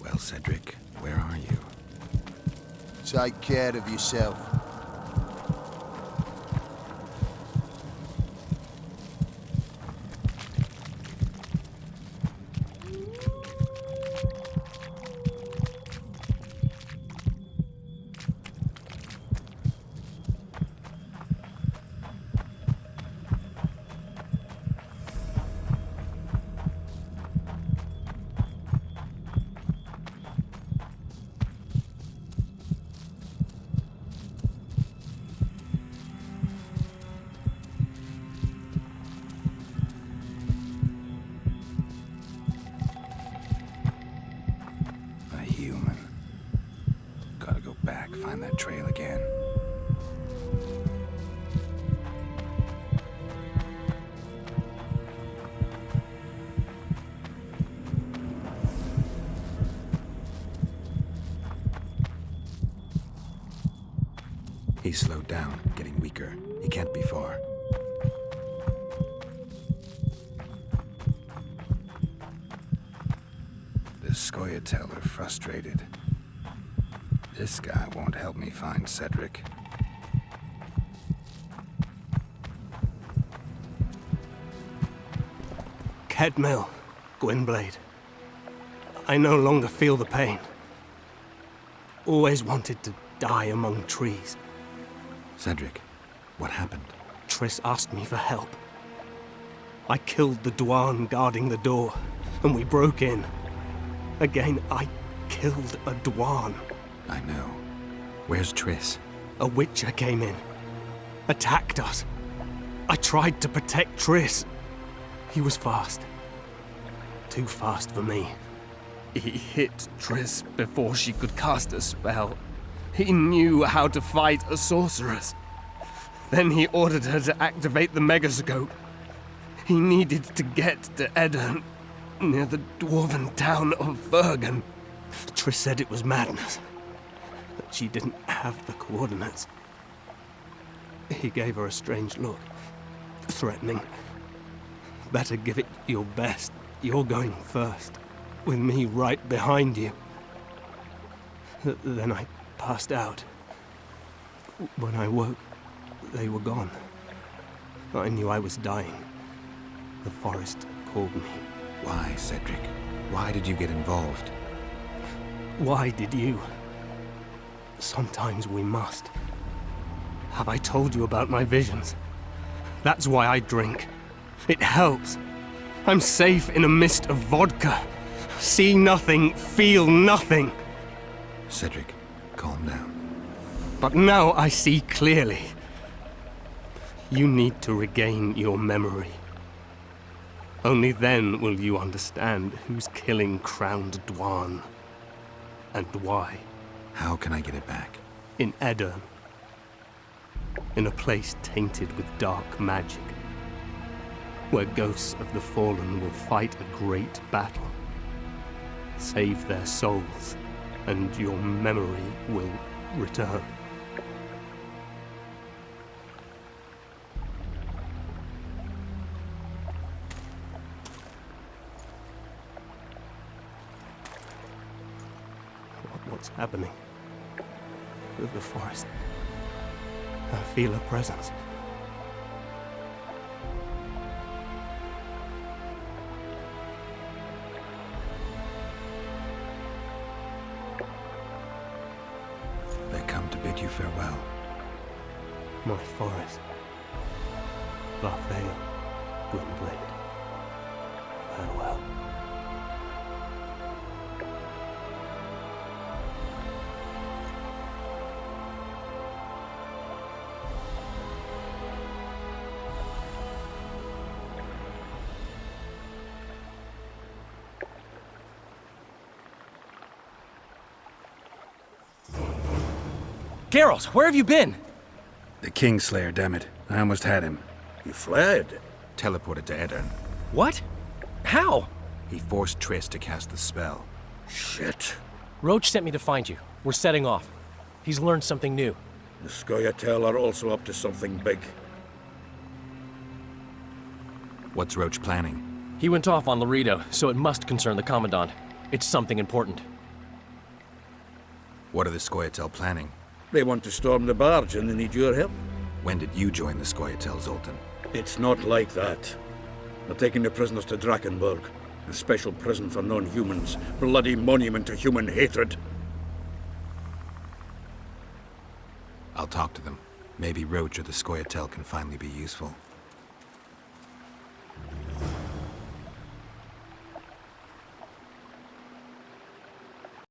Well, Cedric, where are you? Take care of yourself. Find that trail again. He's slowed down, getting weaker. He can't be far. The Scoia'tael are frustrated. This guy won't help me find Cedric. Kedmil, Gwynblade. I no longer feel the pain. Always wanted to die among trees. Cedric, what happened? Triss asked me for help. I killed the Dwarn guarding the door, and we broke in. Again, I killed a Dwarn. I know. Where's Triss? A Witcher came in. Attacked us. I tried to protect Triss. He was fast. Too fast for me. He hit Triss before she could cast a spell. He knew how to fight a sorceress. Then he ordered her to activate the Megascope. He needed to get to Edirn, near the dwarven town of Vergen. Triss said it was madness. That she didn't have the coordinates. He gave her a strange look. Threatening. Better give it your best. You're going first. With me right behind you. Then I passed out. When I woke, they were gone. I knew I was dying. The forest called me. Why, Cedric? Why did you get involved? Why did you? Sometimes we must. Have I told you about my visions? That's why I drink. It helps. I'm safe in a mist of vodka. See nothing, feel nothing. Cedric, calm down. But now I see clearly. You need to regain your memory. Only then will you understand who's killing Crowned Dwarn. And why. How can I get it back? In Edirn. In a place tainted with dark magic. Where ghosts of the fallen will fight a great battle. Save their souls, and your memory will return. what's happening. With the forest. I feel a presence. They come to bid you farewell. My forest. Larthael, Gwynblade. Farewell. Geralt, where have you been? The Kingslayer, damn it. I almost had him. He fled. Teleported to Edirn. What? How? He forced Triss to cast the spell. Shit. Roach sent me to find you. We're setting off. He's learned something new. The Scoia'tael are also up to something big. What's Roach planning? He went off on Laredo, so it must concern the Commandant. It's something important. What are the Scoia'tael planning? They want to storm the barge and they need your help. When did you join the Scoia'tael, Zoltan? It's not like that. They're taking the prisoners to Drakenberg, a special prison for non-humans, bloody monument to human hatred. I'll talk to them. Maybe Roach or the Scoia'tael can finally be useful.